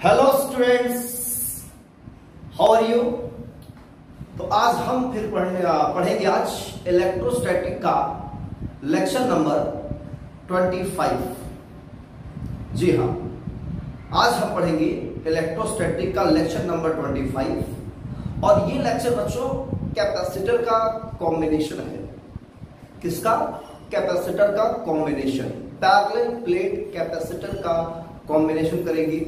Hello students, how are you. तो आज हम फिर पढ़ेंगे आज इलेक्ट्रोस्टैटिक का लेक्चर नंबर 25। जी हाँ, आज हम पढ़ेंगे इलेक्ट्रोस्टैटिक का लेक्चर नंबर 25 और ये लेक्चर बच्चों कैपेसिटर का कॉम्बिनेशन है। किसका? कैपेसिटर का कॉम्बिनेशन, पैरेलल प्लेट कैपेसिटर का कॉम्बिनेशन करेंगे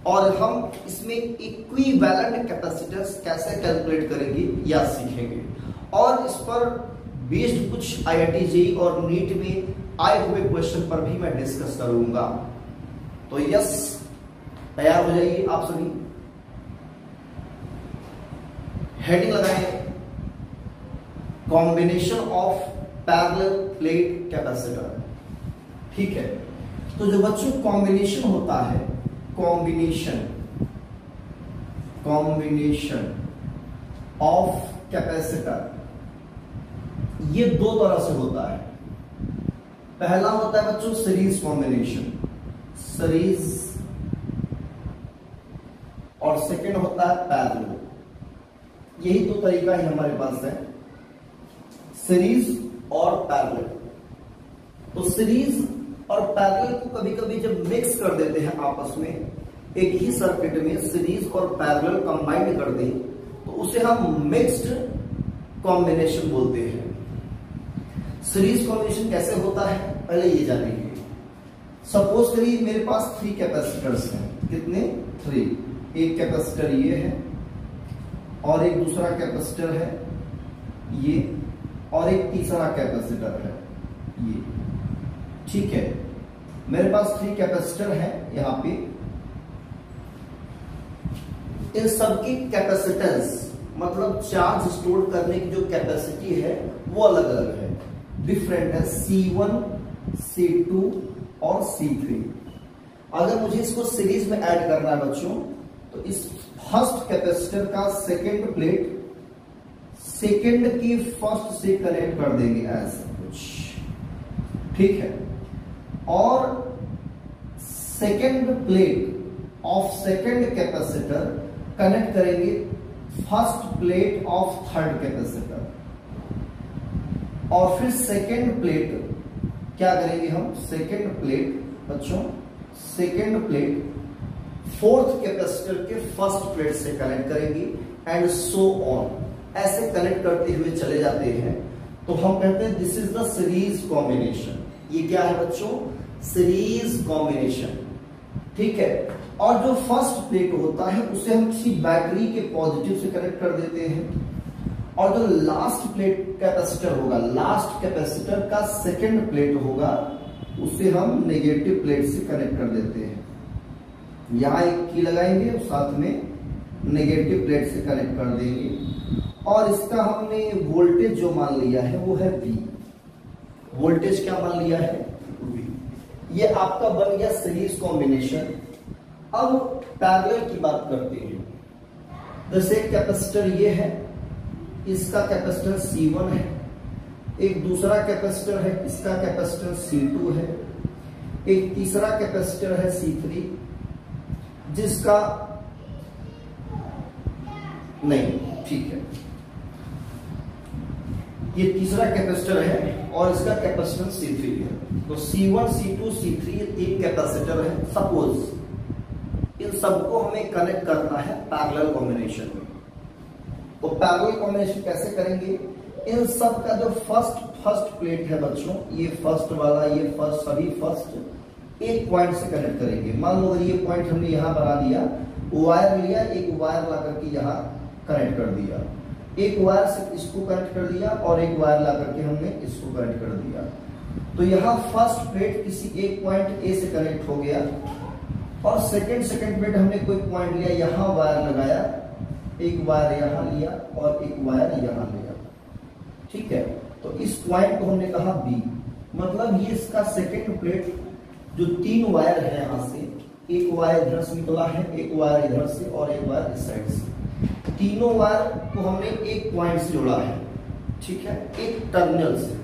और हम इसमें इक्विवेलेंट कैपेसिटेंस कैसे कैलकुलेट करेंगे या सीखेंगे और इस पर बेस्ड कुछ IIT JEE और नीट में आए हुए क्वेश्चन पर भी मैं डिस्कस करूंगा। तो यस, तैयार हो जाइए आप सभी। हेडिंग लगाएं, combination of parallel plate capacitor. ठीक है, तो जो बच्चों कॉम्बिनेशन होता है, कॉम्बिनेशन ऑफ कैपेसिटर, ये दो तरह से होता है। पहला होता है बच्चों सीरीज कॉम्बिनेशन, सीरीज, और सेकंड होता है पैरेलल। यही दो तरीका ही हमारे पास है, सीरीज और पैरेलल। तो सीरीज और पैरेलल को कभी कभी जब मिक्स कर देते हैं आपस में, एक ही सर्किट में सीरीज और पैरेलल कंबाइंड कर दें, तो उसे हम मिक्स्ड कॉम्बिनेशन बोलते हैं। सीरीज कॉम्बिनेशन कैसे होता है पहले ये जानेंगे। सपोज करिए मेरे पास 3 कैपेसिटर्स हैं। कितने? 3। एक कैपेसिटर ये है और एक दूसरा कैपेसिटर है ये, और एक तीसरा कैपेसिटर है ये। ठीक है, मेरे पास 3 कैपेसिटर है यहाँ पे। इन सबकी कैपेसिटेंस मतलब चार्ज स्टोर करने की जो कैपेसिटी है वो अलग अलग है, डिफरेंट है, C1, C2 और C3। अगर मुझे इसको सीरीज में ऐड करना है बच्चों, तो इस फर्स्ट कैपेसिटर का सेकेंड प्लेट सेकेंड की फर्स्ट से कनेक्ट कर देंगे ऐसा कुछ। ठीक है, और second plate of second capacitor connect करेंगे first plate of third capacitor, और फिर सेकेंड प्लेट क्या करेंगे हम? सेकेंड प्लेट बच्चों, सेकेंड प्लेट फोर्थ कैपेसिटर के फर्स्ट प्लेट से कनेक्ट करेंगे एंड सो ऑन। ऐसे कनेक्ट करते हुए चले जाते हैं, तो हम कहते हैं this is the series combination. ये क्या है बच्चों? Series combination. ठीक है, और जो फर्स्ट प्लेट होता है उसे हम किसी बैटरी के पॉजिटिव से कनेक्ट कर देते हैं, और जो लास्ट प्लेट कैपेसिटर होगा, लास्ट कैपेसिटर का सेकंड प्लेट होगा, उसे हम नेगेटिव प्लेट से कनेक्ट कर देते हैं। यहां एक की लगाएंगे और साथ में नेगेटिव प्लेट से कनेक्ट कर देंगे, और इसका हमने वोल्टेज जो मान लिया है वो है V। वोल्टेज क्या मान लिया है? V। ये आपका बन गया सीरीज कॉम्बिनेशन। अब पैरेलल की बात करते हैं। जैसे एक कैपेसिटर ये है, इसका कैपेसिटर C1 है, एक दूसरा कैपेसिटर है, इसका कैपेसिटर C2 है, एक तीसरा कैपेसिटर है C3, जिसका नहीं, ठीक है, ये तीसरा कैपेसिटर है और इसका कैपेसिटेंस C3 है। तो C1, C2, C3 ये 3 कैपेसिटर है। सपोज इन सबको हमें कनेक्ट करना है पैरेलल कॉम्बिनेशन में। तो पैरेलल कॉम्बिनेशन कैसे करेंगे? इन सब का जो फर्स्ट प्लेट है बच्चों, ये फर्स्ट वाला, ये फर्स्ट, सभी फर्स्ट एक पॉइंट से कनेक्ट करेंगे। मान लो ये पॉइंट हमने यहां बना दिया, वायर लिया, एक वायर ला करके यहां कनेक्ट कर दिया, एक वायर से इसको कनेक्ट कर दिया और एक वायर ला करके हमने इसको कनेक्ट कर दिया। तो यहाँ फर्स्ट प्लेट किसी एक पॉइंट A से कनेक्ट हो गया, और सेकंड प्लेट हमने कोई पॉइंट लिया, यहाँ वायर लगाया, एक वायर यहाँ लिया और एक वायर यहाँ लिया। ठीक है, तो इस पॉइंट को हमने कहा B। मतलब ये इसका सेकंड प्लेट जो 3 वायर है, यहां से एक वायर इधर से निकला है, एक वायर इधर से और एक वायर इस साइड से। तीनों वायर को हमने एक पॉइंट से जोड़ा है। ठीक है, एक टर्मिनल से,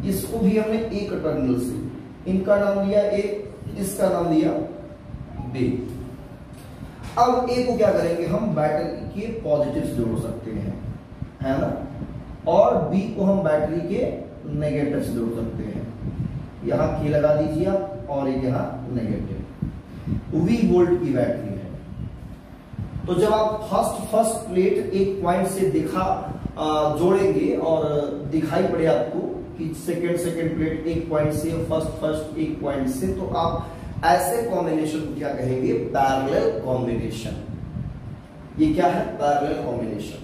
इसको भी हमने एक टर्मिनल से, इनका नाम लिया A, इसका नाम लिया B। अब ए को क्या करेंगे हम बैटरी के पॉजिटिव से जोड़ सकते हैं, है ना, और बी को हम बैटरी के नेगेटिव से जोड़ सकते हैं। यहां की लगा दीजिए आप, और एक यहां नेगेटिव। वी वोल्ट की बैटरी है। तो जब आप फर्स्ट प्लेट एक पॉइंट से जोड़ेंगे और दिखाई पड़े आपको कि सेकेंड प्लेट एक पॉइंट से, फर्स्ट एक पॉइंट से, तो आप ऐसे कॉम्बिनेशन को क्या कहेंगे? Parallel combination. ये क्या है? Parallel combination.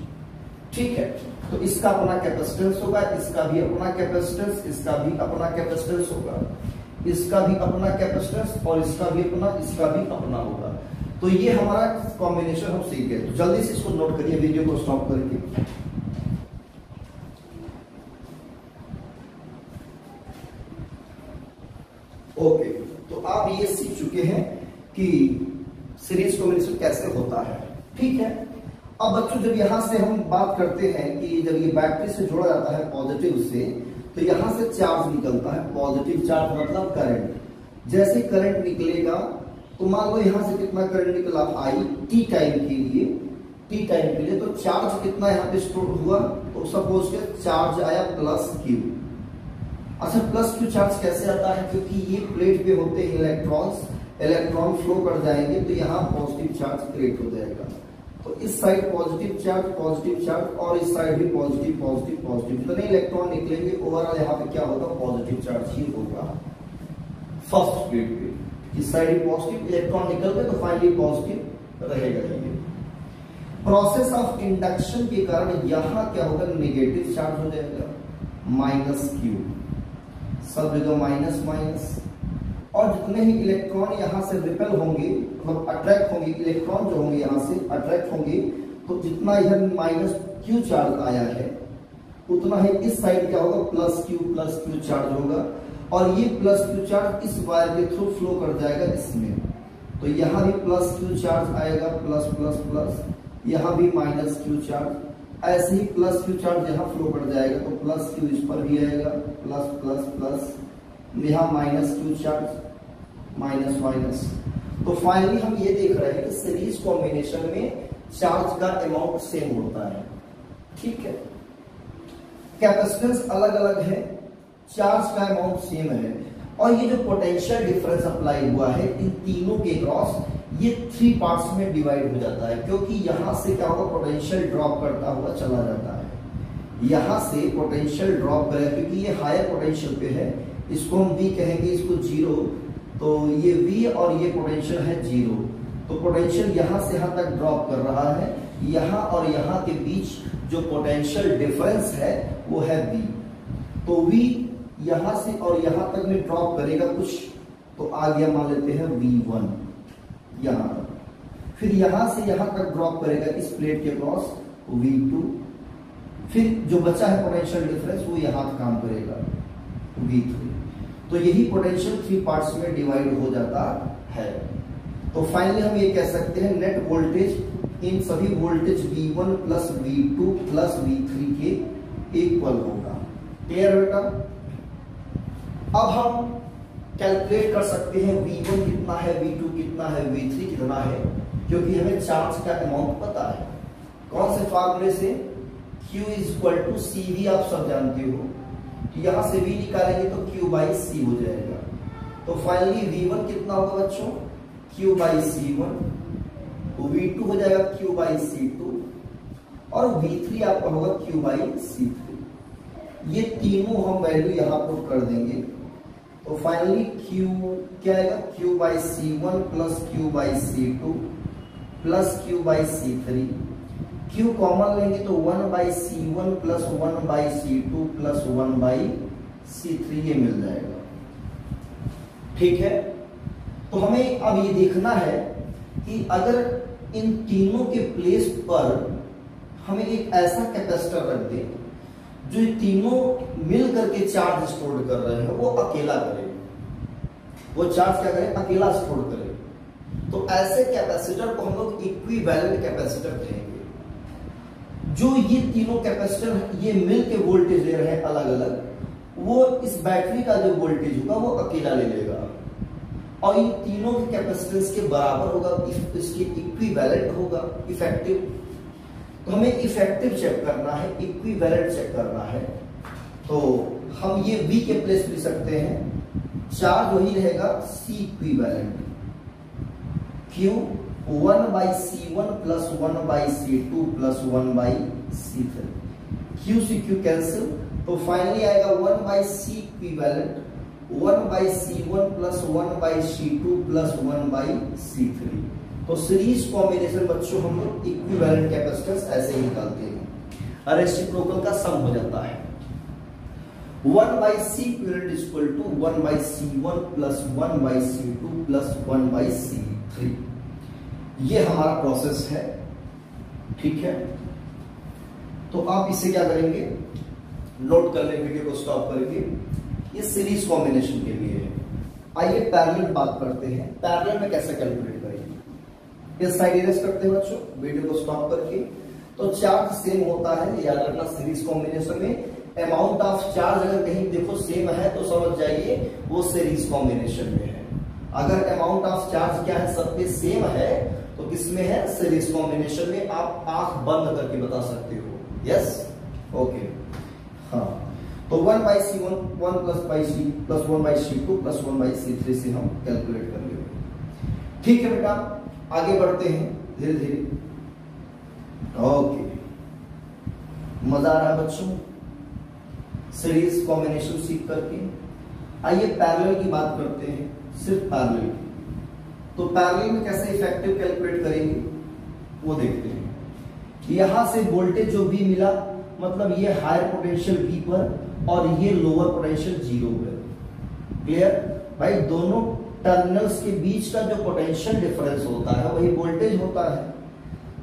ठीक है, तो इसका अपना कैपेसिटेंस होगा, इसका भी अपना कैपेसिटेंस, इसका भी अपना कैपेसिटेंस होगा, इसका भी अपना कैपेसिटेंस, और इसका भी अपना होगा। तो ये हमारा कॉम्बिनेशन हम सीख गए। तो जल्दी से इसको नोट करिए, वीडियो को स्टॉप करके। ओके, तो आप ये सीख चुके हैं कि सीरीज कॉम्बिनेशन कैसे होता है। ठीक है, अब बच्चों जब यहां से हम बात करते हैं कि जब ये बैटरी से जोड़ा जाता है पॉजिटिव से, तो यहां से चार्ज निकलता है, पॉजिटिव चार्ज मतलब करंट। जैसे करंट निकलेगा तो मान लो यहां से कितना करंट निकला आई टी टाइम के लिए, तो चार्ज कितना यहां पे स्टोर हुआ? तो सपोज के चार्ज आया प्लस क्यू। अच्छा, प्लस क्यू चार्ज कैसे आता है? क्योंकि ये प्लेट पे होते हैं इलेक्ट्रॉन फ्लो कर जाएंगे, तो यहाँ पॉजिटिव चार्ज क्रिएट हो जाएगा। तो इस साइड पॉजिटिव चार्ज और इस साइड भी पॉजिटिव। जितने इलेक्ट्रॉन निकलेंगे ओवरऑल यहाँ पे क्या होगा? पॉजिटिव चार्ज ही होगा फर्स्ट प्लेट पे। इस साइड पॉजिटिव इलेक्ट्रॉन निकल गए तो फाइनली पॉजिटिव रहेगा। प्रोसेस ऑफ इंडक्शन के कारण यहाँ क्या होगा? नेगेटिव चार्ज हो जाएगा, माइनस क्यू, सब जगह माइनस। और जितने ही इलेक्ट्रॉन यहां से रिपेल होंगे, मतलब अट्रैक्ट होंगे, इलेक्ट्रॉन जो होंगे यहां से अट्रैक्ट होंगे, तो जितना इधर माइनस क्यू चार्ज आया है उतना ही इस साइड क्या होगा? प्लस क्यू चार्ज होगा। और ये प्लस क्यू चार्ज इस वायर के थ्रू फ्लो कर जाएगा इसमें, तो यहां भी प्लस क्यू चार्ज आएगा, प्लस, यहां भी माइनस क्यू चार्ज, ऐसे ही प्लस क्यू चार्ज यहां फ्लो कर जाएगा, तो प्लस क्यू इस पर भी आएगा, प्लस, यहां माइनस क्यू चार्ज, माइनस। तो फाइनली हम ये देख रहे हैं कि सीरीज कॉम्बिनेशन में चार्ज का अमाउंट सेम होता है। ठीक है, कैपेसिटेंस अलग अलग है, चार्ज का अमाउंट सेम है, और ये जो पोटेंशियल डिफरेंस अप्लाई हुआ है इन तीनों के क्रॉस, ये 3 पार्ट्स में डिवाइड हो जाता है। क्योंकि यहां से क्या होगा? पोटेंशियल ड्रॉप करता हुआ चला जाता है। यहां से पोटेंशियल ड्रॉप करेगा क्योंकि ये हायर पोटेंशियल पे है, इसको हम V कहेंगे, इसको 0, तो ये V और ये पोटेंशियल है 0, तो पोटेंशियल यहां से यहां तक ड्रॉप कर रहा है। यहां और यहां के बीच जो पोटेंशियल डिफरेंस है वो है V, तो V यहां से और यहां तक में ड्रॉप करेगा कुछ, तो आ गया मान लेते हैं V1 यहां, फिर यहां से यहां तक ड्रॉप करेगा इस प्लेट के क्रॉस V2, फिर जो बचा है पोटेंशियल डिफरेंस वो यहां काम करेगा V3। तो यही पोटेंशियल 3 पार्ट्स में डिवाइड हो जाता है। तो फाइनली हम ये कह सकते हैं नेट वोल्टेज इन सभी voltage V1 plus V2 plus V3 के इक्वल होगा। क्लियर बेटा? अब हम कैलकुलेट कर सकते हैं V1 कितना है, V2 कितना है, V3 कितना है, क्योंकि हमें चार्ज का अमाउंट पता है। कौन से फार्मूले से? Q = CV, आप सब जानते हो। यहां से V निकालेंगे तो Q/C हो जाएगा। तो फाइनली V1 कितना होगा बच्चों? Q/C1, V2 हो जाएगा Q/C2, और V3 आपका होगा Q/C3। ये तीनों हम वैल्यू यहां पुट कर देंगे, तो फाइनली Q क्या आएगा? Q/C1 plus Q/C2 plus Q/C3। Q common लेंगे तो 1/C1 plus 1/C2 plus 1/C3 ये मिल जाएगा। ठीक है, तो हमें अब ये देखना है कि अगर इन तीनों के प्लेस पर हमें एक ऐसा कैपेसिटर रख दे जो ये तीनों मिल करके चार्ज स्टोर कर रहे हैं, वो अकेला करे, वो चार्ज क्या करे? अकेला स्टोर करे। तो ऐसे कैपेसिटर को हम लोग इक्विवेलेंट कैपेसिटर कहेंगे। जो ये तीनों कैपेसिटर ये मिल के वोल्टेज ले रहे हैं अलग अलग, वो इस बैटरी का जो वोल्टेज होगा वो अकेला ले लेगा, और इन तीनों के कैपेसिटेंस के बराबर होगा, इसके इक्विवेलेंट होगा इफेक्टिव। तो हमें इफेक्टिव चेक करना है, इक्विवेलेंट चेक करना है। तो हम ये V के प्लेस लिख सकते हैं, चार्ज वही रहेगा C equivalent Q 1/C1 plus 1/C2 plus 1/C3। Q से Q कैंसिल, तो फाइनली आएगा 1/C equivalent 1/C1 plus 1/C2 plus 1/C3। तो सीरीज कॉम्बिनेशन बच्चों हम लोग इक्विवेलेंट कैपेसिटेंस ऐसे ही निकालते हैं, रेसिप्रोकल का सम हो जाता है। 1/C equivalent is equal to 1/C1 plus 1/C2 plus 1/C3। ये हमारा प्रोसेस है, ठीक है। तो आप इसे क्या करेंगे, नोट कर लें, वीडियो को स्टॉप करके। ये सीरीज कॉम्बिनेशन के लिए है। आइए पैरेलल बात करते हैं, पैरेलल में कैसे कैलकुलेट करेंगे। इस साइड इरेज करते हैं बच्चों, वीडियो को स्टॉप करके। तो चार्ज सेम होता है, याद रखना सीरीज कॉम्बिनेशन में अमाउंट ऑफ चार्ज अगर कहीं देखो सेम है तो समझ जाइए वो सीरीज कॉम्बिनेशन में है। अगर अमाउंट ऑफ चार्ज क्या है, सब पे सेम है, तो किसमें है, सीरीज कॉम्बिनेशन में। आप आंख बंद करके बता सकते हो, यस, ओके। हाँ, तो 1/C1 1 plus 1/C2 plus 1/C3 से हम कैलकुलेट कर लेंगे। ठीक है बेटा, आगे बढ़ते हैं धीरे धीरे। ओके, मजा आ रहा है बच्चों सीरीज कॉम्बिनेशन सीख करके। आइए पैरेलल की बात करते हैं, सिर्फ पैरेलल की। तो पैरेलल में कैसे इफेक्टिव कैलकुलेट करेंगे वो देखते हैं। यहां से वोल्टेज जो भी मिला, मतलब ये हायर पोटेंशियल V पर और ये लोअर पोटेंशियल 0 है। क्लियर भाई, दोनों टर्मिनल्स के बीच का जो पोटेंशियल डिफरेंस होता है वही वोल्टेज होता है।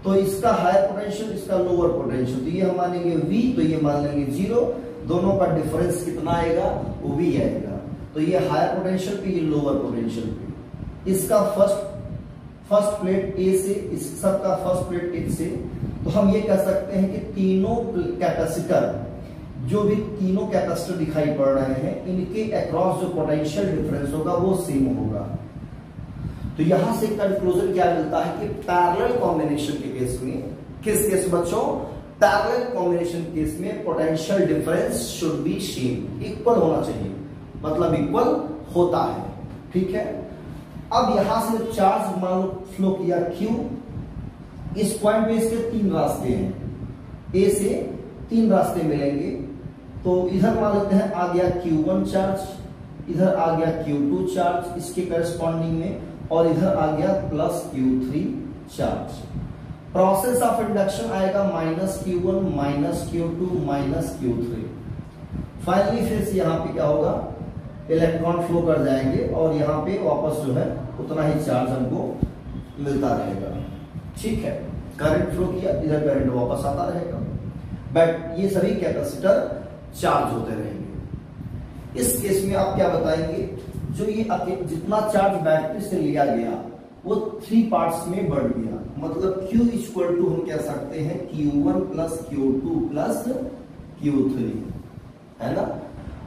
तो इसका हायर पोटेंशियल, इसका लोअर पोटेंशियल, तो ये हम मानेंगे V, तो ये मान लेंगे 0। दोनों का डिफरेंस कितना आएगा, वो V आएगा। तो ये हायर पोटेंशियल पे, ये लोअर पोटेंशियल पे। इसका फर्स्ट प्लेट A से, इस सबका फर्स्ट प्लेट H से। तो हम ये कह सकते हैं कि तीनों कैपेसिटर, जो भी तीनों कैपेसिटर दिखाई पड़ रहे हैं, इनके अक्रॉस जो पोटेंशियल डिफरेंस होगा वो सेम होगा। तो यहां से कंक्लूजन क्या मिलता है कि पैरेलल कॉम्बिनेशन के केस में, किस केस बच्चों, पैरेलल कॉम्बिनेशन केस में potential difference should be same, equal होना चाहिए, मतलब इक्वल होता है। ठीक है। अब यहां से चार्ज मान लो फ्लो किया Q, इस पॉइंट पे इसके 3 रास्ते हैं, A से 3 रास्ते मिलेंगे। तो इधर मान लेते हैं आ गया Q1 चार्ज, इधर आ गया Q2 चार्ज इसके करस्पॉन्डिंग में, और इधर आ गया plus Q3 charge. Process of induction आएगा -Q1 -Q2 -Q3। फाइनली फिर से यहाँ पे क्या होगा, इलेक्ट्रॉन फ्लो कर जाएंगे और यहाँ पे वापस जो है उतना ही चार्ज हमको मिलता रहेगा। ठीक है, करंट फ्लो किया, इधर करंट वापस आता रहेगा, बट ये सभी कैपेसिटर चार्ज होते रहेंगे। इस केस में आप क्या बताएंगे, जो ये जितना चार्ज बैटरी से लिया गया वो 3 पार्ट्स में बढ़ गया, मतलब Q इक्वल टू हम कह सकते हैं Q1 plus Q2 plus Q3, है ना।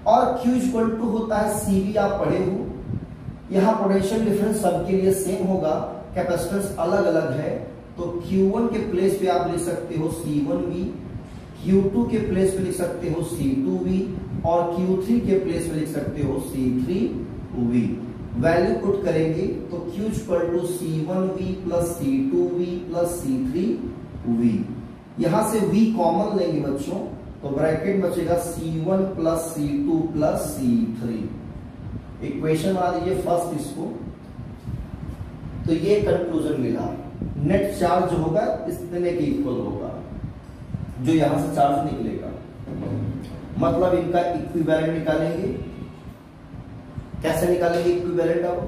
और Q इक्वल टू होता है CV, आप पढ़े हो। यहाँ पोटेंशियल डिफरेंस सबके लिए सेम होगा, कैपेसिटेंस अलग अलग है। तो Q1 के प्लेस पे आप लिख सकते हो C1V, Q2 के प्लेस पे लिख सकते हो C2V, और Q3 के प्लेस पे लिख सकते हो C3V। वैल्यू पुट करेंगे तो Q equal to C1V plus C2V plus C3V। यहां से V कॉमन लेंगे बच्चों, तो ब्रैकेट बचेगा C1 plus C2 plus C3। Equation आ रही है फर्स्ट इसको। तो ये कंक्लूजन मिला, नेट चार्ज जो होगा इतने के इक्वल होगा जो यहां से चार्ज निकलेगा, मतलब इनका इक्विवेलेंट निकालेंगे। कैसे निकालेंगे इक्विवेलेंट, अब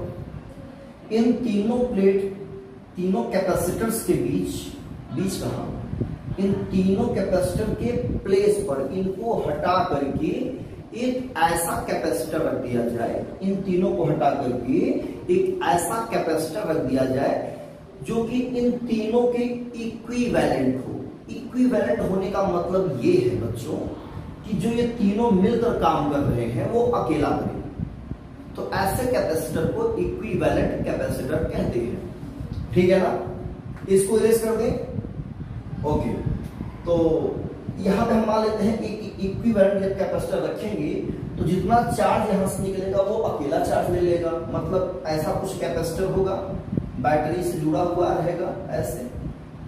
इन तीनों कैपेसिटर्स के बीच कहां, इन तीनों कैपेसिटर के प्लेस पर इनको हटा करके एक ऐसा कैपेसिटर रख दिया जाए, इन तीनों को हटा करके एक ऐसा कैपेसिटर रख दिया जाए जो कि इन तीनों के इक्विवेलेंट हो। इक्विवेलेंट होने का मतलब ये है बच्चों कि जो ये तीनों मिलकर काम कर रहे हैं वो अकेला करे। तो ऐसे कैपेसिटर को इक्विवेलेंट कैपेसिटर कहते हैं। ठीक है ना, इसको इरेज कर दें। ओके, तो यहां पे हम मान लेते हैं इक्विवेलेंट जब कैपेसिटर रखेंगे तो जितना चार्ज यहां से निकलेगा वो अकेला चार्ज ले लेगा। मतलब ऐसा कुछ कैपेसिटर होगा, बैटरी से जुड़ा हुआ रहेगा ऐसे,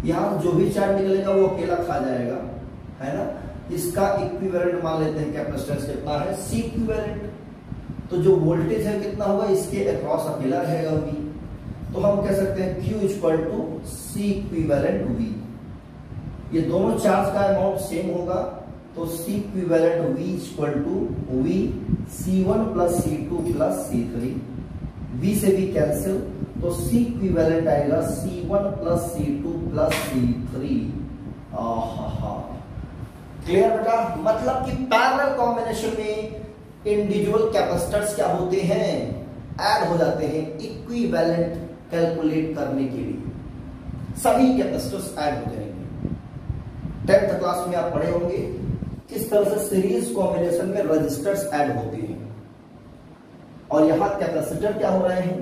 यहां जो भी चार्ज निकलेगा वो अकेला खा जाएगा, है ना। इसका इक्विवेलेंट मान लेते हैं कैपेसिटेंस कितना है, सी इक्विवेलेंट। तो जो वोल्टेज है कितना होगा, इसके अक्रॉस अकेला रहेगा V। तो हम कह सकते हैं Q equal to C equivalent V। ये दोनों चार्ज का अमाउंट सेम होगा, तो C equivalent V equal to V C1 plus C2 plus C3। V से भी कैंसिल, तो सी इक्विवेलेंट आएगा C1 plus C2 plus C3। Clear बेटा। मतलब कि पैरेलल कॉम्बिनेशन में इंडिविजुअल कैपेसिटर्स क्या होते हैं, ऐड हो जाते हैं इक्विवेलेंट कैलकुलेट करने के लिए। सभी कैपेसिटर्स ऐड हो जाएंगे। 10th क्लास में आप पढ़े होंगे किस तरह से सीरीज कॉम्बिनेशन में रजिस्टर्स ऐड होते हैं, और यहां कैपेसिटर क्या हो रहे हैं,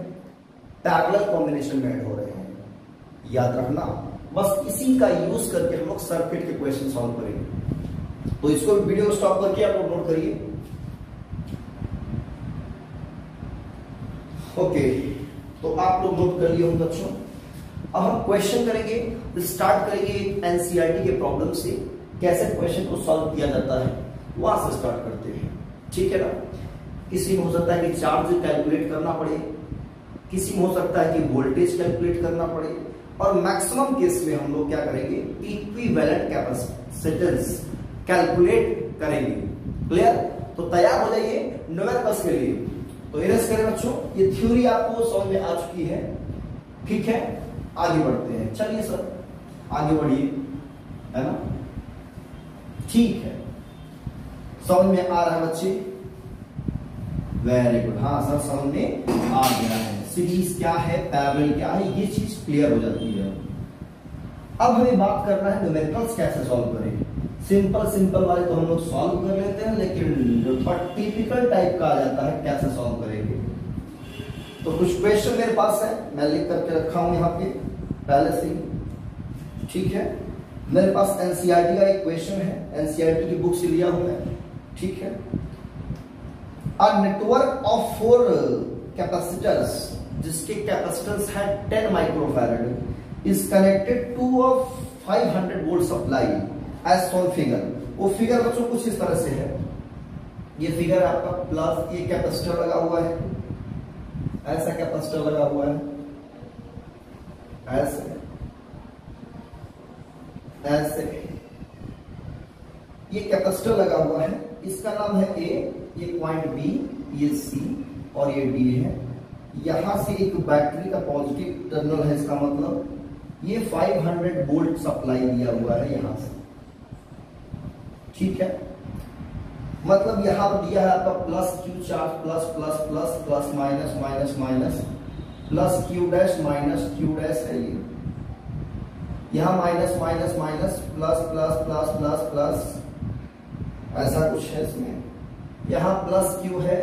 पैरेलल कॉम्बिनेशन में ऐड हो रहे हैं। याद रखना, बस इसी का यूज करके हम लोग सर्किट के क्वेश्चन सॉल्व करेंगे। तो इसको वीडियो स्टॉप करके आप लोग नोट करिए। ओके, तो आप लोग नोट कर लिए होंगे बच्चों। अब हम क्वेश्चन करेंगे, स्टार्ट करेंगे एनसीईआरटी के प्रॉब्लम से, कैसे क्वेश्चन को सॉल्व किया जाता है वहां से स्टार्ट करते हैं। ठीक है ना। किसी में हो सकता है कि चार्ज कैलकुलेट करना पड़े, किसी में हो सकता है कि वोल्टेज कैलकुलेट करना पड़े, और मैक्सिमम केस में हम लोग क्या करेंगे, इक्विवेलेंट कैपेसिटेंस कैलकुलेट करेंगे। क्लियर। तो तैयार हो जाइए न्यूमेरिकल्स के लिए। तो इरेज करें बच्चों, ये थ्योरी आपको समझ में आ चुकी है। ठीक है, आगे बढ़ते हैं। चलिए सर आगे बढ़िए, है ना। ठीक है, समझ में आ रहा है बच्चे, वेरी गुड। हाँ सर, समझ में आ गया है। सीरीज क्या है, पैरेलल क्या है, ये चीज क्लियर हो जाती है। अब हमें बात करना है न्यूमेरिकल्स कैसे सॉल्व करें। सिंपल वाले तो हम लोग सॉल्व कर लेते हैं, लेकिन जो थोड़ा टिपिकल टाइप का आ जाता है कैसे सॉल्व करेंगे। तो कुछ क्वेश्चन मेरे पास है, मैं लिख करके रखा हूं यहाँ पे पहले से। ठीक है, मेरे पास एनसीईआरटी का एक क्वेश्चन है, एनसीईआरटी की बुक से लिया हूं मैं। ठीक है, अ नेटवर्क ऑफ 4 कैपेसिटर्स, जिसके कैपेसिटेंस है 10 microfarad, is connected to a 500 volt supply as shown figure. वो फिगर बच्चों कुछ इस तरह से है। ये फिगर आपका प्लस, ये कैपेसिटर लगा हुआ है, ऐसा कैपेसिटर लगा हुआ है, ऐसे ऐसे ये कैपेसिटर लगा हुआ है। इसका नाम है ए, ये पॉइंट बी, ये सी और ये डी है। यहां से एक बैटरी का पॉजिटिव टर्मिनल है, इसका मतलब ये 500 वोल्ट सप्लाई दिया हुआ है यहां से। ठीक है, मतलब यहां पर दिया है आपका plus Q charge, plus plus plus plus minus minus minus, plus Q dash minus Q dash है ये, यहां minus minus minus plus plus plus plus plus, ऐसा कुछ है इसमें। यहां प्लस क्यू है,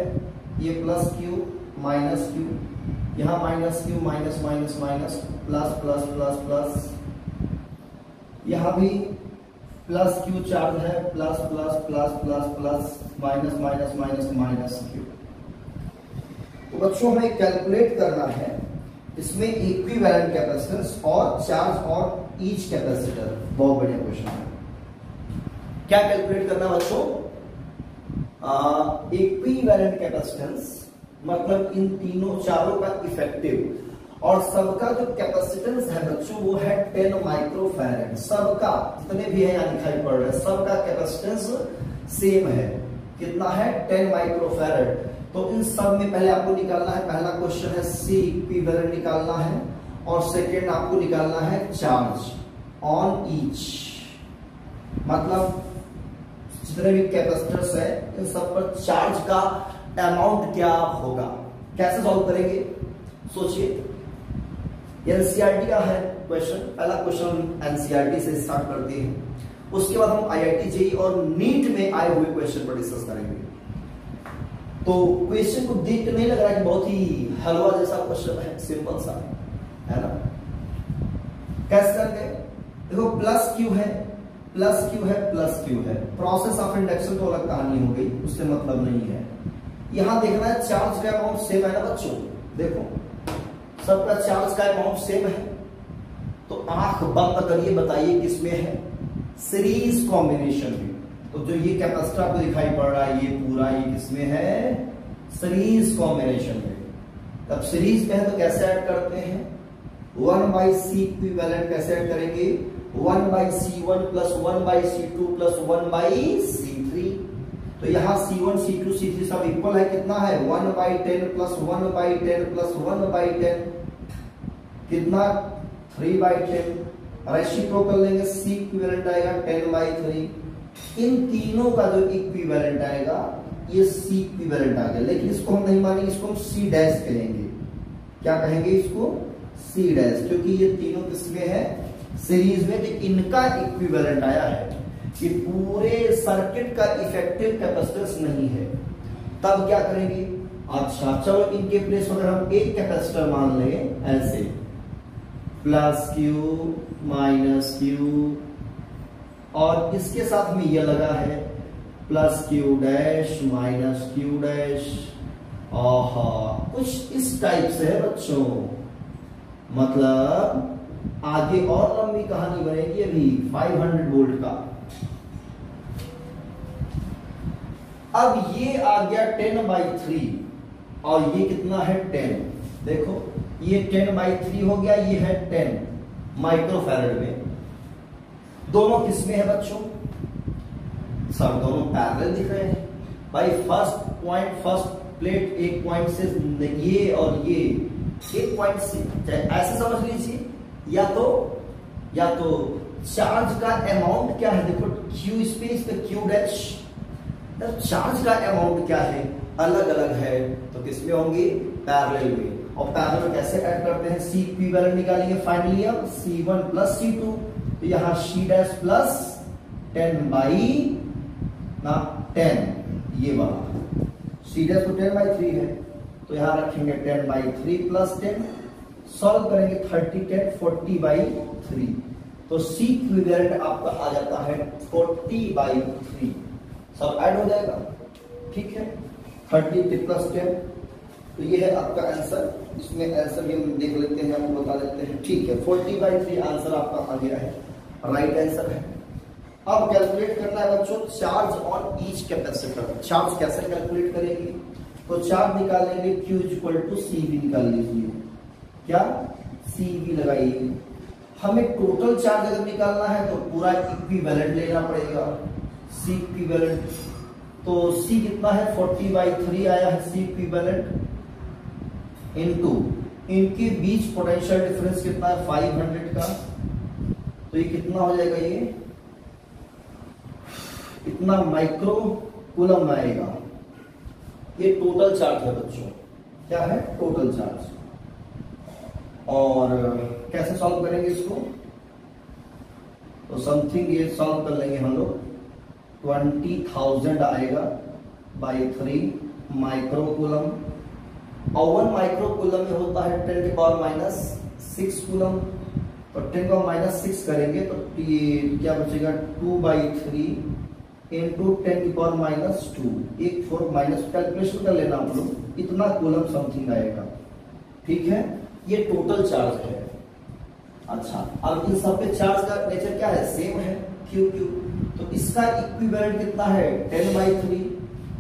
ये प्लस क्यू माइनस क्यू, यहां minus Q minus minus minus plus plus plus plus, यहां भी प्लस क्यू चार्ज है, plus plus plus plus plus minus minus minus minus Q. तो बच्चों हमें कैलकुलेट करना है इसमें इक्विवेलेंट कैपेसिटेंस और चार्ज और ईच कैपेसिटर। बहुत बढ़िया क्वेश्चन है। क्या कैलकुलेट करना बच्चों, इक्विवेलेंट कैपेसिटेंस मतलब इन तीनों चारों का इफेक्टिव, और सबका जो कैपेसिटेंस है बच्चों वो है 10 माइक्रोफैराड। सबका जितने भी है यहाँ दिखाई पड़ रहा है, सबका कैपेसिटेंस सेम है। कितना है, 10 माइक्रोफैराड। तो इन सब में पहले आपको निकालना है, पहला क्वेश्चन है सी इक्विवेलेंट निकालना है, और सेकेंड आपको निकालना है चार्ज ऑन ईच। मतलब जितने भी कैपेसिटर्स है इन सब पर चार्ज का अमाउंट क्या होगा। कैसे सॉल्व करेंगे सोचिए। एनसीईआरटी का है क्वेश्चन, पहला क्वेश्चन एनसीईआरटी से स्टार्ट करते हैं, उसके बाद हम आईआईटी जेईई और नीट में आए हुए क्वेश्चन पर डिस्कस करेंगे। तो क्वेश्चन को देख के नहीं लग रहा है कि बहुत ही हलवा जैसा क्वेश्चन है, सिंपल सा है ना। कैसे करते हैं, देखो प्लस क्यू है, प्लस क्यू है, प्लस क्यू है, प्रोसेस ऑफ इंडक्शन तो अलग कहानी हो गई, उससे मतलब नहीं है। यहां देखना है चार्ज का अमाउंट सेम है ना बच्चों, देखो सबका चार्ज का अमाउंट सेम है, तो आंख बंद करिए, बताइए किसमें है, सीरीज कॉम्बिनेशन में। तो जो ये कैपेसिटर आपको दिखाई पड़ रहा है ये पूरा, ये किसमें है, सीरीज कॉम्बिनेशन में। तब सीरीज में है तो कैसे ऐड करते हैं, 1/C इक्विवेलेंट कैसे ऐड करेंगे, 1/C1 plus 1/C2 plus 1/C3। तो यहां C1 C2 C3 सब इक्वल है, कितना है 1/10 प्लस 1/10 प्लस 1/10 कितना 3/10। रेसिप्रोकल लेंगे, C इक्विवेलेंट आएगा 10/3। इन तीनों का जो इक्विवेलेंट आएगा ये C इक्विवेलेंट आ गया, लेकिन इसको हम नहीं मानेंगे, इसको हम C डैश कहेंगे। क्या कहेंगे इसको, C डैश, क्योंकि ये तीनों किसमें है, सीरीज में। तो इनका इक्विवेलेंट आया है कि पूरे सर्किट का इफेक्टिव कैपेसिटेंस नहीं है। तब क्या करेंगे, अच्छा चलो इनके प्लेस पर हम एक कैपेसिटर मान लें ऐसे, प्लस क्यू माइनस क्यू, और इसके साथ में ये लगा है plus Q dash minus Q dash. आहा, कुछ इस टाइप से है बच्चों, मतलब आगे और लंबी कहानी बनेगी अभी 500 वोल्ट का। अब ये आ गया 10/3 और ये कितना है 10, देखो ये 10/3 हो गया, ये है 10 माइक्रोफैरड में। दोनों किसमें है बच्चों, सब दोनों पैरेलल दिख रहे हैं भाई। फर्स्ट पॉइंट, फर्स्ट प्लेट एक पॉइंट से, ये और ये एक पॉइंट से, ऐसे समझ लीजिए। या तो चार्ज का अमाउंट क्या है, देखो क्यू स्पेस पे क्यू डैश, चार्ज का अमाउंट क्या है, अलग अलग है, तो किसमें होंगे, पैरेलल में। और पैरेलल कैसे ऐड करते हैं, C इक्विवेलेंट निकालेंगे फाइनली, अब C1 प्लस C2, तो यहां C डैश प्लस 10/10, ये वाला C डैश तो 10/3 है, तो यहां रखेंगे 10/3 प्लस 10, सॉल्व करेंगे 30 10 40/3, तो C इक्विवेलेंट आपका आ जाता है 40/3, सब ऐड हो जाएगा, ठीक है। 30 प्लस 10, तो ये है आपका आंसर। इसमें आंसर भी हम देख लेते हैं, आपको बता देते हैं, ठीक है। 40/3 आंसर आपका आ गया है, राइट आंसर है। अब कैलकुलेट करना है बच्चों charge on each capacitor. Charge कैसे कैलकुलेट करेंगे, तो चार्ज निकालेंगे Q = CV निकाल लीजिए, क्या CV लगाइए। हमें टोटल चार्ज अगर निकालना है तो पूरा इक्विवेलेंट लेना पड़ेगा, C इक्विवेलेंट। तो C कितना है 40/3 आया है C इक्विवेलेंट, इनटू इनके बीच पोटेंशियल डिफरेंस कितना है 500 का, तो ये कितना हो जाएगा, ये इतना माइक्रो कूलम आएगा। ये टोटल चार्ज है बच्चों, क्या है टोटल चार्ज। और कैसे सॉल्व करेंगे इसको, तो समथिंग ये सॉल्व कर लेंगे हम लोग, 20,000 आएगा बाई 3 माइक्रो कूलम, और 1 माइक्रो कूलम में होता है 10⁻⁶ कूलम, तो 10⁻⁶ करेंगे तो ये क्या बचेगा 2/3 इंटू 10⁻², एक 4 माइनस कैलकुलेशन कर लेना आप लोग, इतना कूलम समथिंग आएगा, ठीक है। ये टोटल चार्ज है। अच्छा, अब इन सब पे चार्ज का नेचर क्या है, सेम है, Q, तो इसका इक्विवेलेंट कितना है 10/3,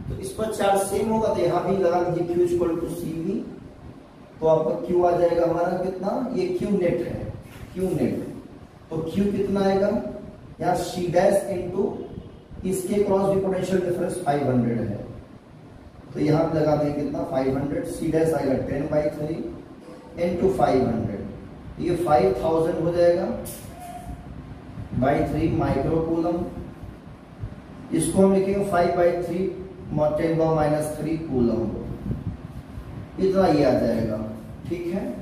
तो इस पर चार्ज सेम होगा, तो यहां भी लगा लीजिए Q = CV, तो आपका Q आ जाएगा हमारा कितना, ये Q नेट है, Q नेट, तो Q कितना आएगा, यहाँ C डैश इंटू इसके क्रॉस भी पोटेंशियल डिफरेंस 500 है, तो यहां पे लगा देंगे कितना 500, C डैश आएगा 10/3 इंटू 500, ये 5000 हो जाएगा बाई 3 माइक्रो कूलम। इसको हम लिखेंगे 5/3 10⁻³ कूलम, इतना ये आ जाएगा, ठीक है,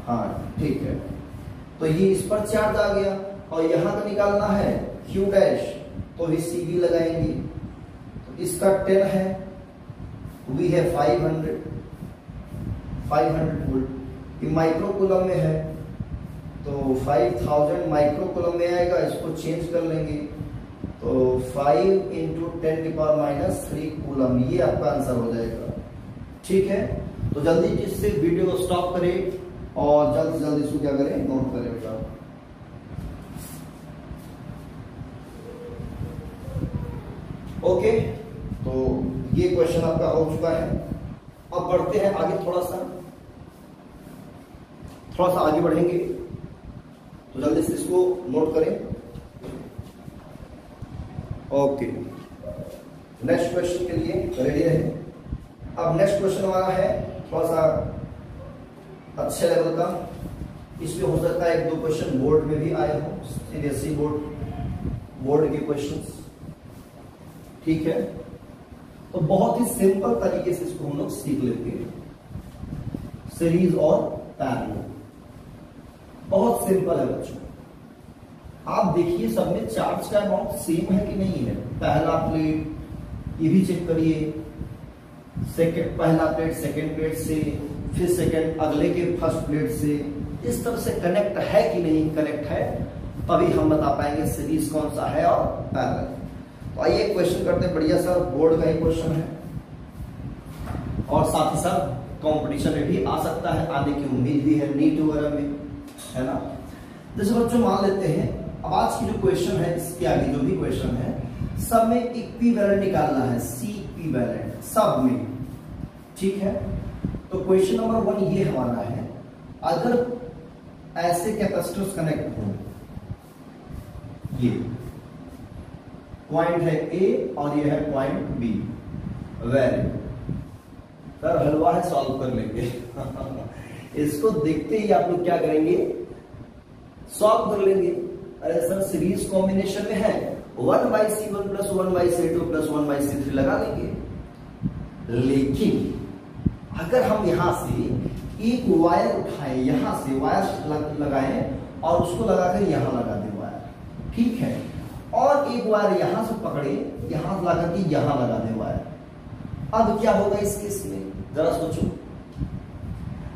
हाँ ठीक है। तो ये इस पर चार्ज आ गया, और यहां का निकालना है Q डैश, तो ही CV लगाएंगे, तो इसका 10 है, V है 500 वोल्ट, ये माइक्रो कूलम में है तो 5000 माइक्रो कूलम में आएगा, इसको चेंज कर लेंगे तो 5 × 10⁻³ कूलम, ये आपका आंसर हो जाएगा। ठीक है, तो जल्दी से वीडियो को स्टॉप करें और जल्द से जल्द इसको क्या करें, नोट करें बेटा। ओके, तो ये क्वेश्चन आपका हो चुका है। अब बढ़ते हैं आगे, थोड़ा सा आगे बढ़ेंगे, तो जल्दी से इसको नोट करें। ओके, नेक्स्ट क्वेश्चन के लिए रेडी रहे। अब नेक्स्ट क्वेश्चन हमारा है थोड़ा सा अच्छे लेवल का, इसमें हो सकता है 1-2 क्वेश्चन बोर्ड में भी आए हो, सीबीएसई बोर्ड के क्वेश्चंस। ठीक है, तो बहुत ही सिंपल तरीके से इसको हम लोग सीख लेते हैं, सीरीज और पैरेलल। बहुत सिंपल है बच्चों, आप देखिए सब में चार्ज का अमाउंट सेम है कि नहीं है। पहला प्लेट ये भी चेक करिए, सेकंड पहला प्लेट सेकंड प्लेट से, फिर सेकंड अगले के फर्स्ट प्लेट से, इस तरह से कनेक्ट है कि नहीं। कनेक्ट है तभी हम बता पाएंगे सीरीज कौन सा है और पैरेलल। तो आइए क्वेश्चन करते हैं, बढ़िया सा बोर्ड का ही क्वेश्चन है और साथ ही साथ कंपटीशन में भी आ सकता है, आने की उम्मीद भी है नीट वगैरह में, है ना। जैसे बच्चों मान लेते हैं, अब आज की जो क्वेश्चन है, इसके आगे जो भी क्वेश्चन है सब में इक्विवेलेंट निकालना है, सी इक्विवेलेंट सब में। ठीक है, तो क्वेश्चन नंबर 1 ये हमारा है, अगर ऐसे कैपेसिटर्स कनेक्ट हो, ये पॉइंट है ए और ये है पॉइंट बी, वेरी सर हलवा है, सॉल्व कर लेंगे इसको देखते ही आप लोग क्या करेंगे, सॉल्व कर लेंगे। अरे सर सीरीज कॉम्बिनेशन में है, 1/C1 + 1/C2 + 1/C3 लगा लेंगे। लेकिन अगर हम यहां से एक वायर उठाएं, यहां से वायर लगाएं और उसको लगाकर यहां लगा दें वायर, ठीक है, और एक वायर यहां से पकड़े, यहां से लगा के यहां लगा दे वायर, अब क्या होगा इस केस में, जरा सोचो।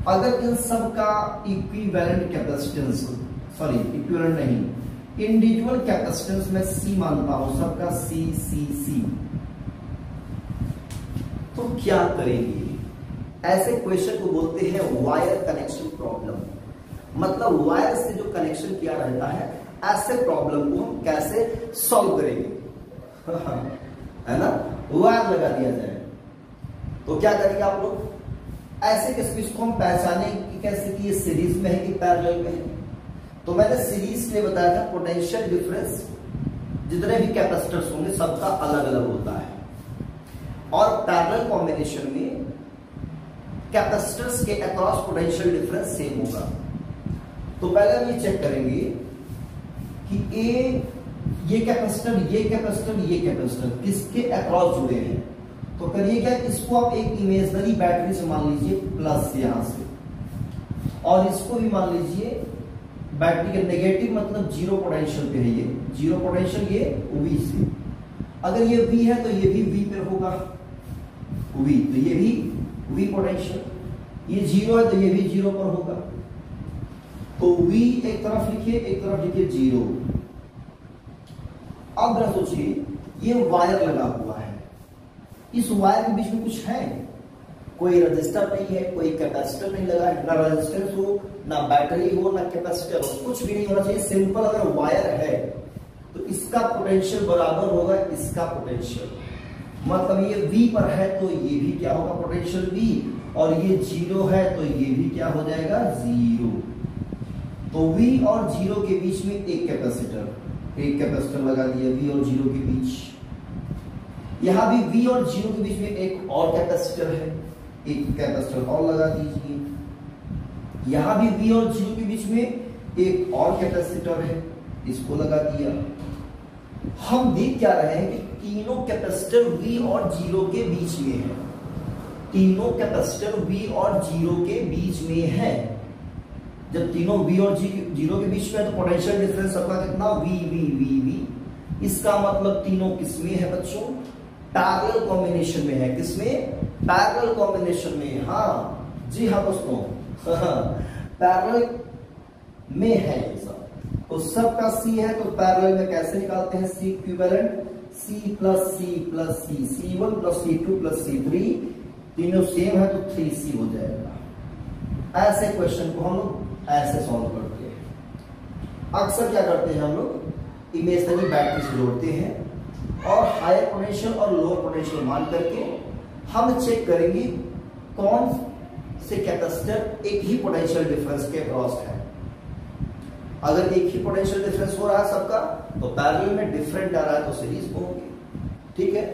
अगर इन सब का इक्विवेलेंट कैपेसिटेंस, सॉरी इक्विवेलेंट नहीं, इंडिविजुअल कैपेसिटेंस में सी मानता हूं, सबका सी, तो क्या करेंगे। ऐसे क्वेश्चन को बोलते हैं वायर कनेक्शन प्रॉब्लम। मतलब वायर से जो कनेक्शन किया रहता है, ऐसे प्रॉब्लम को हम कैसे सॉल्व करेंगे है ना, वायर लगा दिया जाए तो क्या करेंगे आप लोग, ऐसे किस को हम पहचाने कि कैसे कि ये सीरीज में है कि पैरेलल में है। तो मैंने सीरीज में बताया था पोटेंशियल डिफरेंस जितने भी कैपेसिटर्स होंगे सबका अलग अलग होता है, और पैरेलल कॉम्बिनेशन में कैपेसिटर्स के अक्रॉस पोटेंशियल डिफरेंस सेम होगा। तो पहले हम ये चेक करेंगे कि ये कैपेसिटर किसके अक्रॉस जुड़े हैं। तो करिए क्या, इसको आप एक इमेजिनरी बैटरी से मान लीजिए प्लस यहां से, और इसको भी मान लीजिए बैटरी के नेगेटिव, मतलब जीरो पोटेंशियल पे है, ये जीरो पोटेंशियल, ये V से। अगर ये V है तो ये भी V पे होगा, V तो ये भी V पोटेंशियल, ये जीरो है तो ये भी जीरो पर होगा। तो V एक तरफ लिखिए, एक तरफ लिखिए जीरो। अब जरा सोचिए, ये वायर लगा हुआ है, इस वायर के बीच में कुछ है, कोई रजिस्टर नहीं है, कोई कैपेसिटर नहीं लगा है, ना रेजिस्टेंस हो, ना बैटरी हो, ना कैपेसिटर हो, कुछ भी नहीं होना चाहिए। सिंपल अगर वायर है तो इसका पोटेंशियल बराबर होगा इसका पोटेंशियल, मतलब ये V पर है तो ये भी क्या होगा, पोटेंशियल V, और ये जीरो है तो ये भी क्या हो जाएगा, जीरो। तो V और जीरो के बीच में एक कैपेसिटर लगा दिया, V और जीरो के बीच। यहां भी V और जीरो के बीच में एक और कैपेसिटर है, एक कैपेसिटर और लगा दीजिए। यहां भी V और जीरो के बीच में एक और कैपेसिटर है, इसको लगा दिया। हम देख क्या रहे हैं कि तीनों कैपेसिटर V और जीरो के बीच में है, तीनों कैपेसिटर V और जीरो के बीच में है। जब तीनों V और जीरो के बीच में है तो पोटेंशियल डिफरेंस सबका कितना, V। इसका मतलब तीनों किसमें है बच्चों, पैरेलल कॉम्बिनेशन में है। किसमें, पैरेलल कॉम्बिनेशन में, हाँ जी हाँ दोस्तों, पैरेलल में है ये सब। तो सबका सी है तो पैरेलल में कैसे निकालते हैं, C equivalent, C plus C plus C, C1 plus C2 plus C3, तीनों सेम है तो 3C हो जाएगा। ऐसे क्वेश्चन को हम लोग ऐसे सॉल्व करते हैं। अक्सर क्या करते हैं हम लोग, इमेजिनरी बैटरी से जोड़ते हैं और हायर पोटेंशियल और लोअर पोटेंशियल मान करके हम चेक करेंगे कौन से कैपेसिटर एक ही पोटेंशियल डिफरेंस के अक्रॉस है। अगर एक ही पोटेंशियल डिफरेंस हो रहा है सबका तो पैरेलल में, डिफरेंट आ रहा है तो सीरीज में होंगे। ठीक है,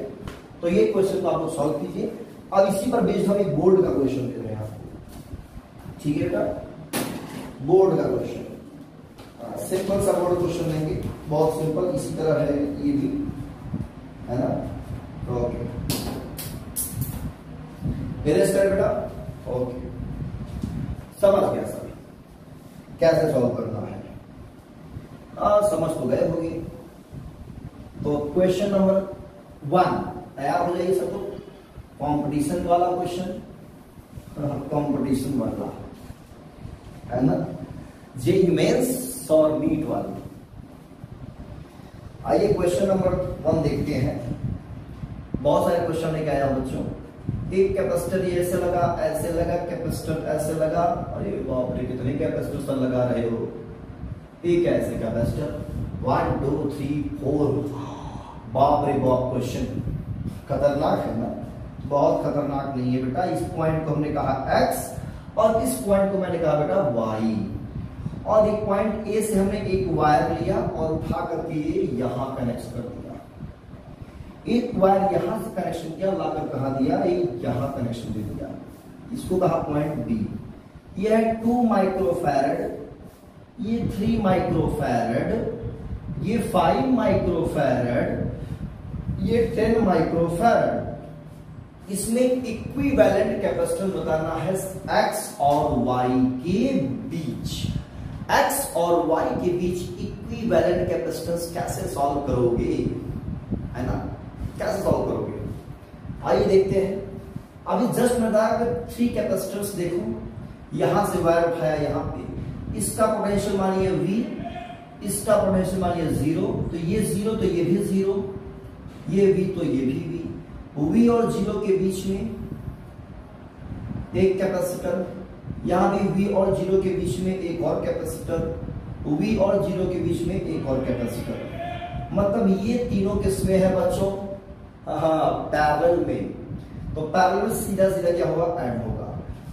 तो ये क्वेश्चन को आप लोग सॉल्व कीजिए। अब इसी पर बेस्ड हम एक बोर्ड का क्वेश्चन दे रहे हैं आपको। ठीक है बेटा, बोर्ड का क्वेश्चन, सिंपल सा बोर्ड क्वेश्चन लेंगे, बहुत सिंपल, इसी तरह है ये भी, है ना। ओके, इरेज कर बेटा। ओके, समझ गया सर कैसे सॉल्व करना है, समझ तो गए होंगे। तो क्वेश्चन नंबर 1 तैयार हो जाइए सब लोग। कंपटीशन वाला क्वेश्चन, कंपटीशन वाला है ना, जेईई मेंस और नीट वाला। आइए क्वेश्चन नंबर 1 देखते हैं। बहुत सारे क्वेश्चन लेके आया हूं बच्चों। एक कैपेसिटर ये ऐसे लगा, कैपेसिटर ऐसे लगा, अरे बाप रे कितने कैपेसिटर सर लगा रहे हो। एक ऐसे कैपेसिटर 1 2 3 4, बाप रे बाप, क्वेश्चन खतरनाक है ना। बहुत खतरनाक नहीं है बेटा। इस पॉइंट को हमने कहा x और इस पॉइंट को मैंने कहा बेटा y, और एक पॉइंट A से हमने एक वायर लिया और उठा करके यहां कनेक्ट कर दिया। एक वायर यहां से कनेक्शन किया, लाकर कहा दिया, यहां कनेक्शन दे दिया, इसको कहा पॉइंट B। यह है 2 माइक्रोफैरड, ये 3 माइक्रोफैरड, ये 5 माइक्रोफैरड, ये 10 माइक्रोफैरड। इसमें इक्विवेलेंट कैपेसिटेंस बताना है x और y के बीच। x और y के बीच इक्विवेलेंट कैपेसिटेंस कैसे सॉल्व करोगे, है ना, कैसे सॉल्व करोगे, आइए देखते हैं। अभी जस्ट मैं बताया अगर 3 कैपेसिटर्स देखो, यहां से वायर उठाया यहाँ पे, इसका पोटेंशियल मानिए V, इसका पोटेंशियल मानिए 0, तो ये 0 तो ये भी 0, ये V तो ये भी V और 0 के बीच में एक कैपेसिटर, यहां भी V और 0 के बीच में एक और कैपेसिटर, V और 0 के बीच में एक और कैपेसिटर। मतलब ये तीनों किसमें है बच्चों, हाँ पैरेलल में। तो पैरेलल में सीधा सीधा क्या होगा, ऐड होगा।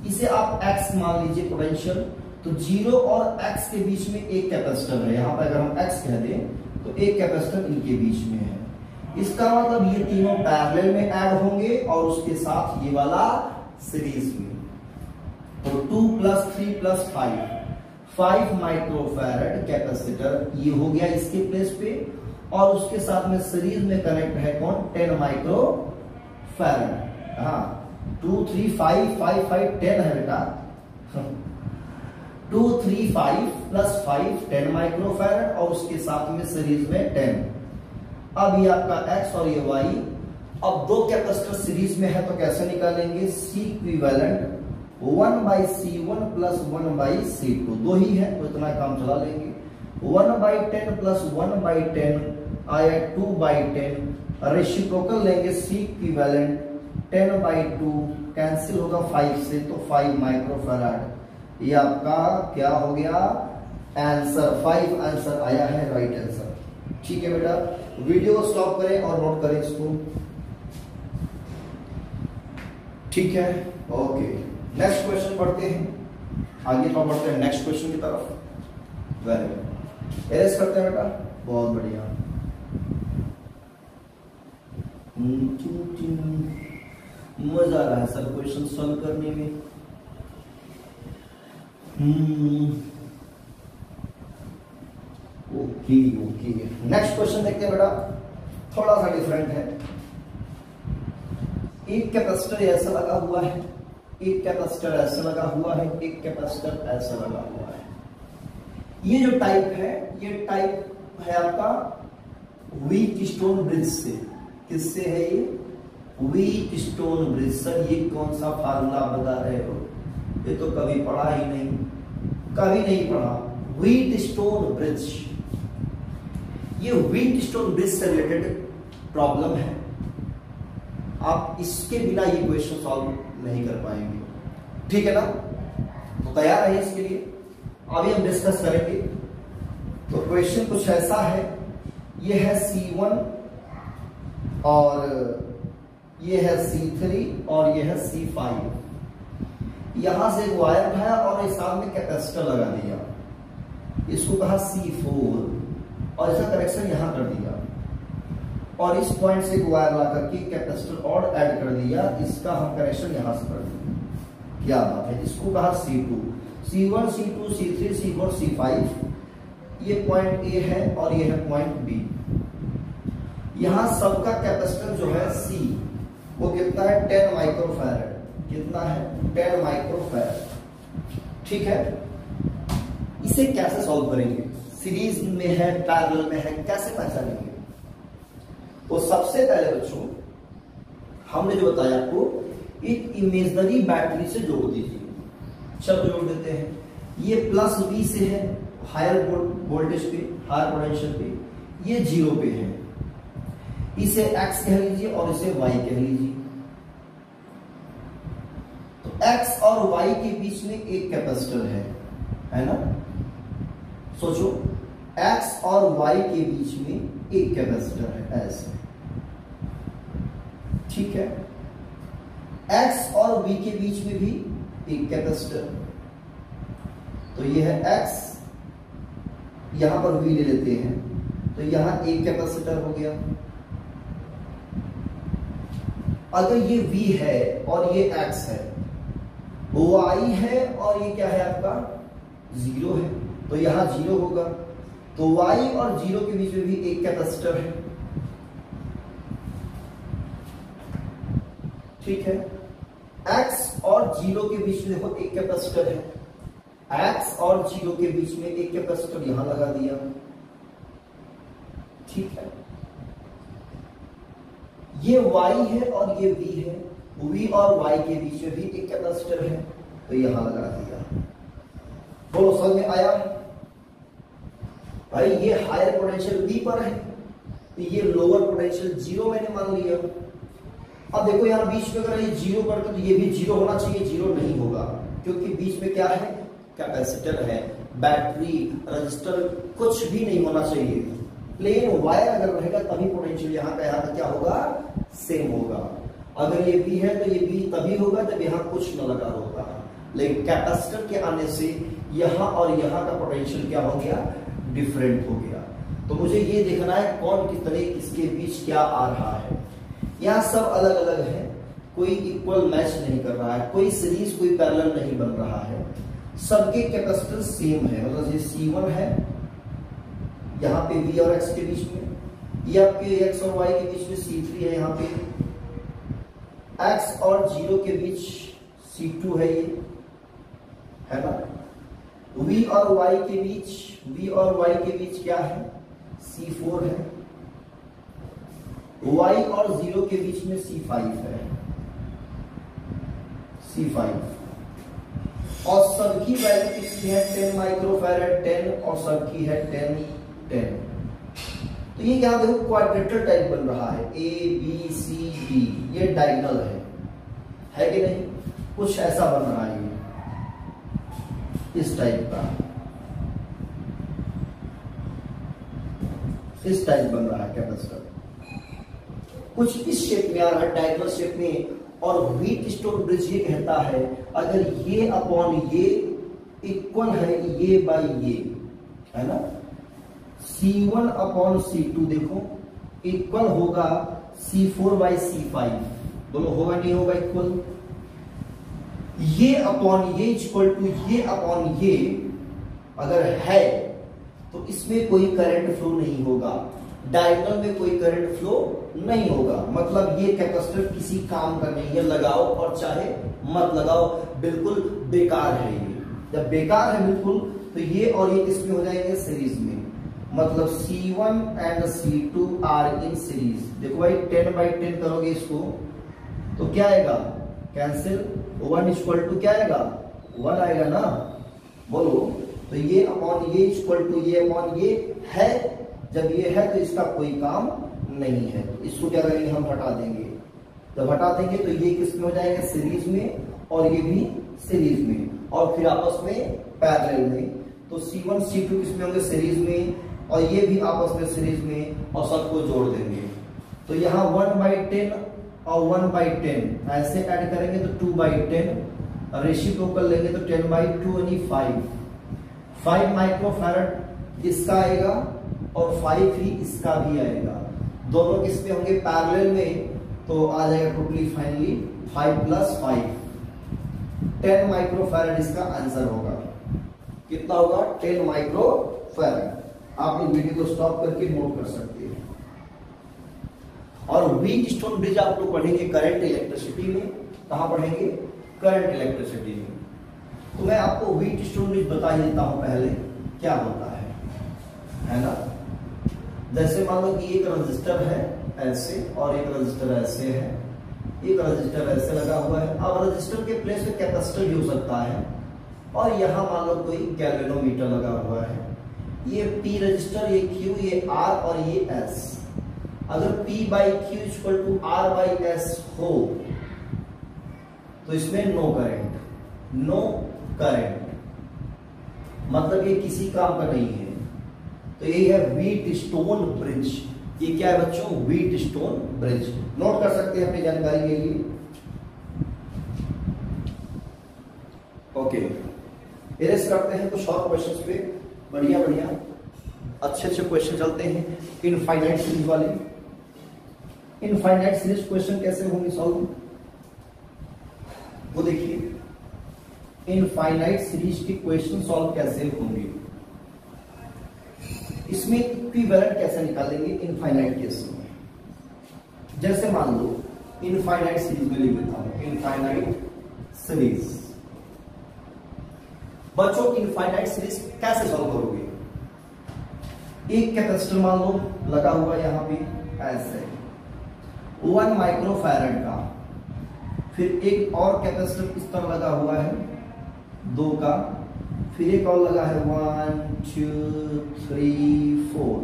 इसे आप x मान लीजिए पोटेंशियल, तो 0 और x के बीच में एक कैपेसिटर है। यहां पर अगर हम x कह दें तो एक कैपेसिटर इनके बीच में है। इसका मतलब ये तीनों पैरेलल में ऐड होंगे और उसके साथ ये वाला सीरीज में। तो 2 + 3 + 5 माइक्रोफैरड कैपेसिटर ये हो गया इसके प्लेस पे, और उसके साथ में सीरीज में कनेक्ट है कौन, 10 माइक्रोफैरड। हाँ 2 3 5 5 5 10 है बेटा। 2 3 5 + 5 10 माइक्रोफैरड और उसके साथ में सीरीज में 10। अब ये आपका x और ये y। अब दो कैपेसिटर सीरीज में है तो कैसे निकालेंगे, C इक्विवेलेंट 1/C1 + 1/C2, दो ही है तो इतना काम चला लेंगे। 1/10 + 1/10 आया 2/10, रेसिप्रोकल लेंगे C इक्विवेलेंट 10/2, कैंसिल होगा 5 से तो 5 माइक्रोफैराड। ये आपका क्या हो गया आंसर, 5 आंसर आया है, राइट आंसर। ठीक है बेटा, वीडियो को स्टॉप करें और नोट करें इसको। ठीक है, ओके नेक्स्ट क्वेश्चन पढ़ते हैं, आगे तो बढ़ते हैं नेक्स्ट क्वेश्चन की तरफ। वेरी गुड, एरेज करते हैं बेटा, बहुत बढ़िया। मजा आ रहा है सर क्वेश्चन सॉल्व करने में। ओके ओके, नेक्स्ट क्वेश्चन देखते हैं बेटा, थोड़ा सा डिफरेंट है। एक कैपेसिटर ऐसा लगा हुआ है, एक कैपेसिटर ऐसा लगा हुआ है, एक कैपेसिटर ऐसा लगा हुआ है। ये जो टाइप है, ये टाइप है आपका वीट स्टोन ब्रिज से। किससे है ये, व्हीट स्टोन ब्रिज। सर ये कौन सा फार्मूला बता रहे हो, ये तो कभी पढ़ा ही नहीं, कभी नहीं पढ़ा। व्हीट स्टोन ब्रिज, ये व्हीट स्टोन ब्रिज से रिलेटेड प्रॉब्लम है, आप इसके बिना ये क्वेश्चन सॉल्व नहीं कर पाएंगे, ठीक है ना। तो तैयार है इसके लिए, अभी हम डिस्कस करेंगे। तो क्वेश्चन कुछ ऐसा है, ये है C1 और ये है C3 और ये है C5। यहां से एक वायर उठाया और इस साथ में कैपेसिटर लगा दिया, इसको कहा C4 और इसका कनेक्शन यहां कर दिया, और इस पॉइंट से एक वायर ला करके कैपेसिटर और ऐड कर दिया, इसका हम कनेक्शन यहां से कर दिया। क्या बात है, इसको कहा C2, C1 C2 C3 C4 C5। ये पॉइंट A है और ये है पॉइंट B। यहां सबका कैपेसिटर जो है C वो कितना है, 10 माइक्रोफैरड। कितना है, 10 माइक्रोफैरड, ठीक है। इसे कैसे सॉल्व करेंगे, सीरीज में है पैरेलल में है, कैसे पहचानेंगे। तो सबसे पहले बच्चों हमने जो बताया आपको, एक इमेजिनरी बैटरी से जोड़ दीजिए। चलो जोड़ देते हैं। ये प्लस V से है हायर वोल्टेज पे, हायर पोटेंशियल पे, ये 0 पे है, इसे X कह लीजिए और इसे Y कह लीजिए। तो X और Y के बीच में एक कैपेसिटर है ना। सोचो, X और Y के बीच में एक कैपेसिटर है ऐसे, ठीक है। X और V के बीच में भी एक कैपेसिटर, तो ये है X, यहां पर V ले लेते हैं, तो यहां एक कैपेसिटर हो गया। अगर ये V है और ये X है, Y है और ये क्या है आपका 0 है, तो यहां 0 होगा। तो Y और 0 के बीच में भी एक कैपेसिटर है, ठीक है। X और 0 के बीच में देखो एक कैपेसिटर है, X और 0 के बीच में एक कैपेसिटर यहां लगा दिया, ठीक है। ये Y है और ये V है, V और Y के बीच में भी एक कैपेसिटर है, तो यहां लगा दिया। बोलो समझ में आया भाई। ये हायर पोटेंशियल V पर है, तो ये लोअर पोटेंशियल 0 मैंने मान लिया। अब देखो यहां बीच में अगर ये 0 करते तो ये भी 0 होना चाहिए, 0 नहीं होगा, क्योंकि बीच में क्या है, कैपेसिटर है, बैटरी, रजिस्टर, कुछ भी नहीं होना चाहिए। प्लेन वायर अगर रहेगा तभी पोटेंशियल यहाँ का क्या होगा, सेम होगा। अगर ये V है तो ये V तभी होगा जब यहाँ कुछ न लगा होगा, लेकिन कैपेसिटर के आने से यहाँ और यहाँ का पोटेंशियल क्या हो गया, डिफरेंट हो गया। तो मुझे ये देखना है कौन कितने इसके बीच क्या आ रहा है। यहाँ सब अलग अलग है, कोई इक्वल मैच नहीं कर रहा है, कोई सीरीज कोई पैरेलल नहीं बन रहा है, सबके कैपेसिटर सेम है। मतलब ये C1 है, यहाँ पे V और X के बीच में, ये आपके X और Y के बीच में C3 है, यहाँ पे X और 0 के बीच C2 है, ये है ना। V और Y के बीच, V और Y के बीच क्या है, C4 है। Y और 0 के बीच में C5 है, C5। और सबकी वैल्यू कितनी है, 10 माइक्रोफैरड, 10, और सबकी है 10 10। तो ये क्या देखो क्वाड्रेटर टाइप बन रहा है, A B C D, ये डायगोनल है कि नहीं, कुछ ऐसा बन रहा है, ये इस टाइप का, इस टाइप बन रहा है कैपेसिटर, कुछ इस शेप में आ रहा है, डायगोनल शेप में। और व्हीट स्टोन ब्रिज ये कहता है अगर ये अपॉन ये इक्वल है ये बाई ये, है ना, C1 अपॉन C2 देखो इक्वल होगा C4 बाई C5, बोलो होगा नहीं होगा इक्वल। ये अपॉन ये इक्वल टू ये अपॉन ये अगर है तो इसमें कोई करंट फ्लो नहीं होगा, डायगोनल में कोई करंट फ्लो नहीं होगा। मतलब ये कैपेसिटर किसी काम का नहीं है, लगाओ और चाहे मत लगाओ, बिल्कुल बेकार है ये। जब बेकार है बिल्कुल, तो ये और ये किसमें हो जाएंगे, सीरीज में। मतलब C1 and C2 are in series. देखो भाई 10 बाई 10 करोगे इसको तो क्या आएगा, कैंसिल, 1 इक्वल टू क्या आएगा, 1 आएगा ना, बोलो। तो ये अपॉन ये इक्वल टू ये अपॉन ये है, जब ये है तो इसका कोई काम नहीं है, इसको क्या करेंगे हम हटा देंगे। जब हटा देंगे तो ये किस में हो जाएगा, सीरीज में, और ये भी सीरीज में, और फिर आपस में पैरेलल में। तो C1 C2 किस में होंगे, सीरीज में, और ये भी आपस में सीरीज में, और सबको जोड़ देंगे। तो यहाँ 1/10 और 1/10 ऐसे ऐड करेंगे तो 2/10, रेसिप्रोकल लेंगे तो 10/2 यानी 5 माइक्रोफैरड इसका आएगा, और 5 ही इसका भी आएगा। दोनों किस में होंगे, पैरेलल में, तो आ जाएगा टोटली फाइनली 5 + 5 10 माइक्रोफैरड इसका आंसर होगा। कितना होगा, 10 माइक्रोफैरड। आप इस वीडियो को स्टॉप करके नोट कर सकते हैं। और व्हीटस्टोन ब्रिज आप लोग पढ़ेंगे करंट इलेक्ट्रिसिटी में। कहां पढ़ेंगे, करंट इलेक्ट्रिसिटी में। तो मैं आपको व्हीटस्टोन ब्रिज बता ही देता हूं पहले क्या होता है ना। जैसे मान लो कि एक रजिस्टर है ऐसे, और एक रजिस्टर ऐसे है, एक रजिस्टर ऐसे लगा हुआ है। अब रजिस्टर के प्लेस पे कैपेसिटर भी हो सकता है, और यहां मान लो कोई गैल्वेनोमीटर लगा हुआ है। ये P रजिस्टर, ये Q, ये R और ये S। अगर P/Q = R/S हो तो इसमें नो करंट, मतलब ये किसी काम का नहीं है। तो यही है व्हीटस्टोन ब्रिज। ये क्या है बच्चों, व्हीटस्टोन ब्रिज। नोट कर सकते हैं अपनी जानकारी के लिए। ओके, इरेज करते हैं कुछ और क्वेश्चंस पे। बढ़िया अच्छे क्वेश्चन चलते हैं इनफाइनाइट सीरीज वाले। इनफाइनाइट सीरीज क्वेश्चन कैसे होंगे सॉल्व, वो देखिए। इनफाइनाइट सीरीज के क्वेश्चन सॉल्व कैसे होंगे, इसमें इक्विवेलेंट कैसे निकालेंगे इनफाइनाइट केस में। जैसे मान लो इनफाइनाइट सीरीज में लिख देता हूं, इनफाइनाइट सीरीज। बच्चों इनफाइनाइट सीरीज कैसे सॉल्व करोगे, एक कैपेसिटर मान लो लगा हुआ यहां पे ऐसे 1 माइक्रोफैरड का, फिर एक और कैपेसिटर इस तरह लगा हुआ है 2 का, फिर एक और लगा है 1 2 3 4,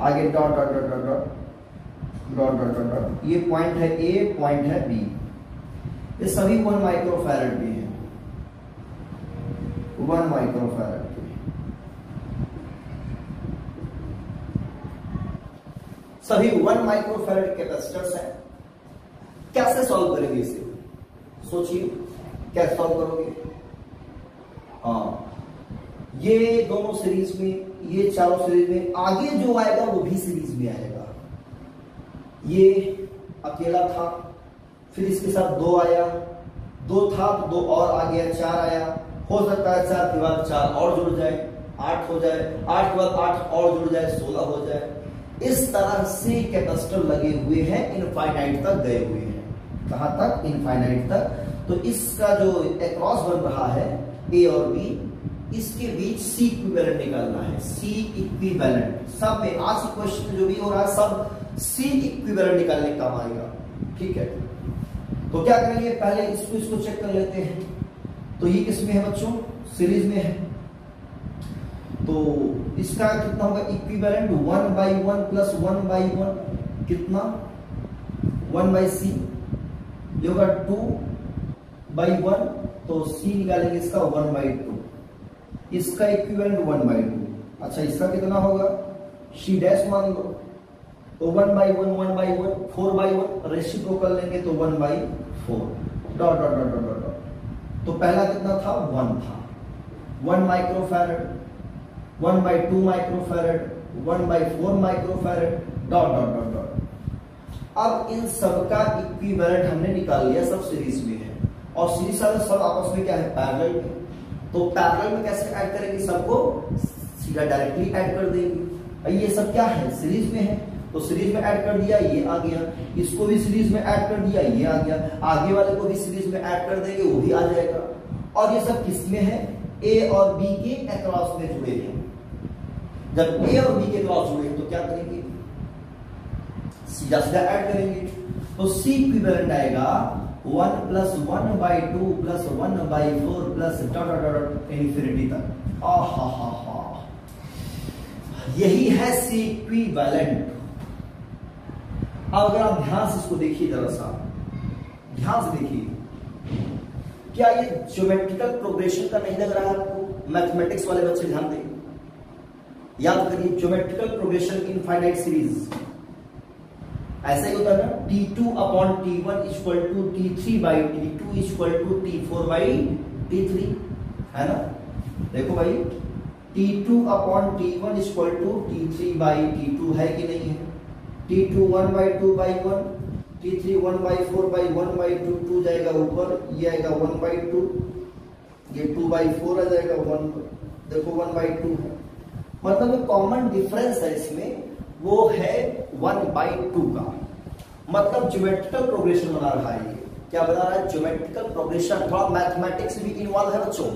आगे dot dot dot dot dot dot dot dot. ये पॉइंट है ए, पॉइंट है बी। ये सभी 1 माइक्रोफैरड भी है, 1 माइक्रोफैरड के। सभी 1 माइक्रोफैरड कैपेसिटर्स हैं। कैसे सॉल्व करेंगे इसे, सोचिए कैसे सॉल्व करोगे। ये दोनों सीरीज में, ये चारों सीरीज में, आगे जो आएगा वो भी सीरीज में आएगा। ये अकेला था, फिर इसके साथ 2 आया, 2 था तो 2 और आ गया, 4 आया। हो सकता है 4 के बाद 4 और जुड़ जाए, 8 हो जाए, 8 के बाद 8 और जुड़ जाए, 16 हो जाए। इस तरह से कैपेसिटर लगे हुए हैं, इनफाइनाइट तक गए हुए हैं। कहां तक, इनफाइनाइट तक। तो इसका जो अक्रॉस बन रहा है ए और बी, इसके बीच सी इक्विवेलेंट निकालना है। सी इक्विवेलेंट सब में, आज की क्वेश्चन जो भी हो रहा है सब सी इक्विवेलेंट निकालने का काम आएगा। ठीक है, तो क्या करेंगे, पहले इसको चेक कर लेते हैं। तो ये किसमें है बच्चों, सीरीज में है। तो इसका कितना होगा इक्विवेलेंट, 1/1 + 1/1 कितना, 1/c, ये होगा 2/1। तो c निकालेंगे इसका 1/2, इसका इक्विवेलेंट 1/2। अच्छा, इसका कितना होगा, c डैश मान लो। तो 1/1 1/1 4/1, रेसिप्रोकल लेंगे तो 1/4, dot dot dot dot dot. तो पहला कितना था, 1 था, 1 microfarad, 1/2 microfarad, 1/4 microfarad, dot dot dot dot. अब इन सबका इक्विवेलेंट हमने निकाल लिया, सब सीरीज में है, और सीरीज वाले सब आपस में क्या है, पैरेलल में। तो पैरेलल में कैसे ऐड करेंगे, सबको सीधा डायरेक्टली ऐड कर देंगे। ये सब क्या है, सीरीज में है, तो सीरीज में ऐड कर दिया, ये आ गया। इसको भी सीरीज में ऐड कर दिया, ये आ गया। आगे वाले को भी सीरीज में ऐड कर देंगे, वो भी आ जाएगा। और ये सब किसमें है, ए और बी के अक्रॉस में जुड़े हैं। जब ए और बी के अक्रॉस जुड़े तो क्या करेंगे, सीधा सीधा ऐड करेंगे तो सी इक्विवेलेंट आएगा 1 plus 1/2 plus 1/4 plus dot dot dot infinity तक। आहा, यही है सी इक्विवेलेंट। अब अगर आप ध्यान से इसको देखिए, जरा सा ध्यान से देखिए, क्या ये ज्योमेट्रिकल प्रोग्रेशन का नहीं लग रहा है आपको? मैथमेटिक्स वाले बच्चे ध्यान दें, याद करिए ज्योमेट्रिकल प्रोग्रेशन इनफाइनाइट सीरीज ऐसा ही होता है ना, T2/T1 equal to T3/T2 equal to T4/T3, है ना? देखो भाई, T2/T1 इक्वल टू T3/T2 है कि नहीं है? T2 1/2/1, T3 1/4/1/2, 2 जाएगा ऊपर, ये आएगा 1/2, ये 2/4 आ जाएगा, 1 देखो 1/2 है। मतलब जो कॉमन डिफरेंस है इसमें वो है 1/2 का। मतलब ज्योमेट्रिकल प्रोग्रेशन बना रहा है। ये क्या बना रहा है? Geometrical progression. थोड़ा मैथमेटिक्स भी इन्वॉल्व है बच्चों,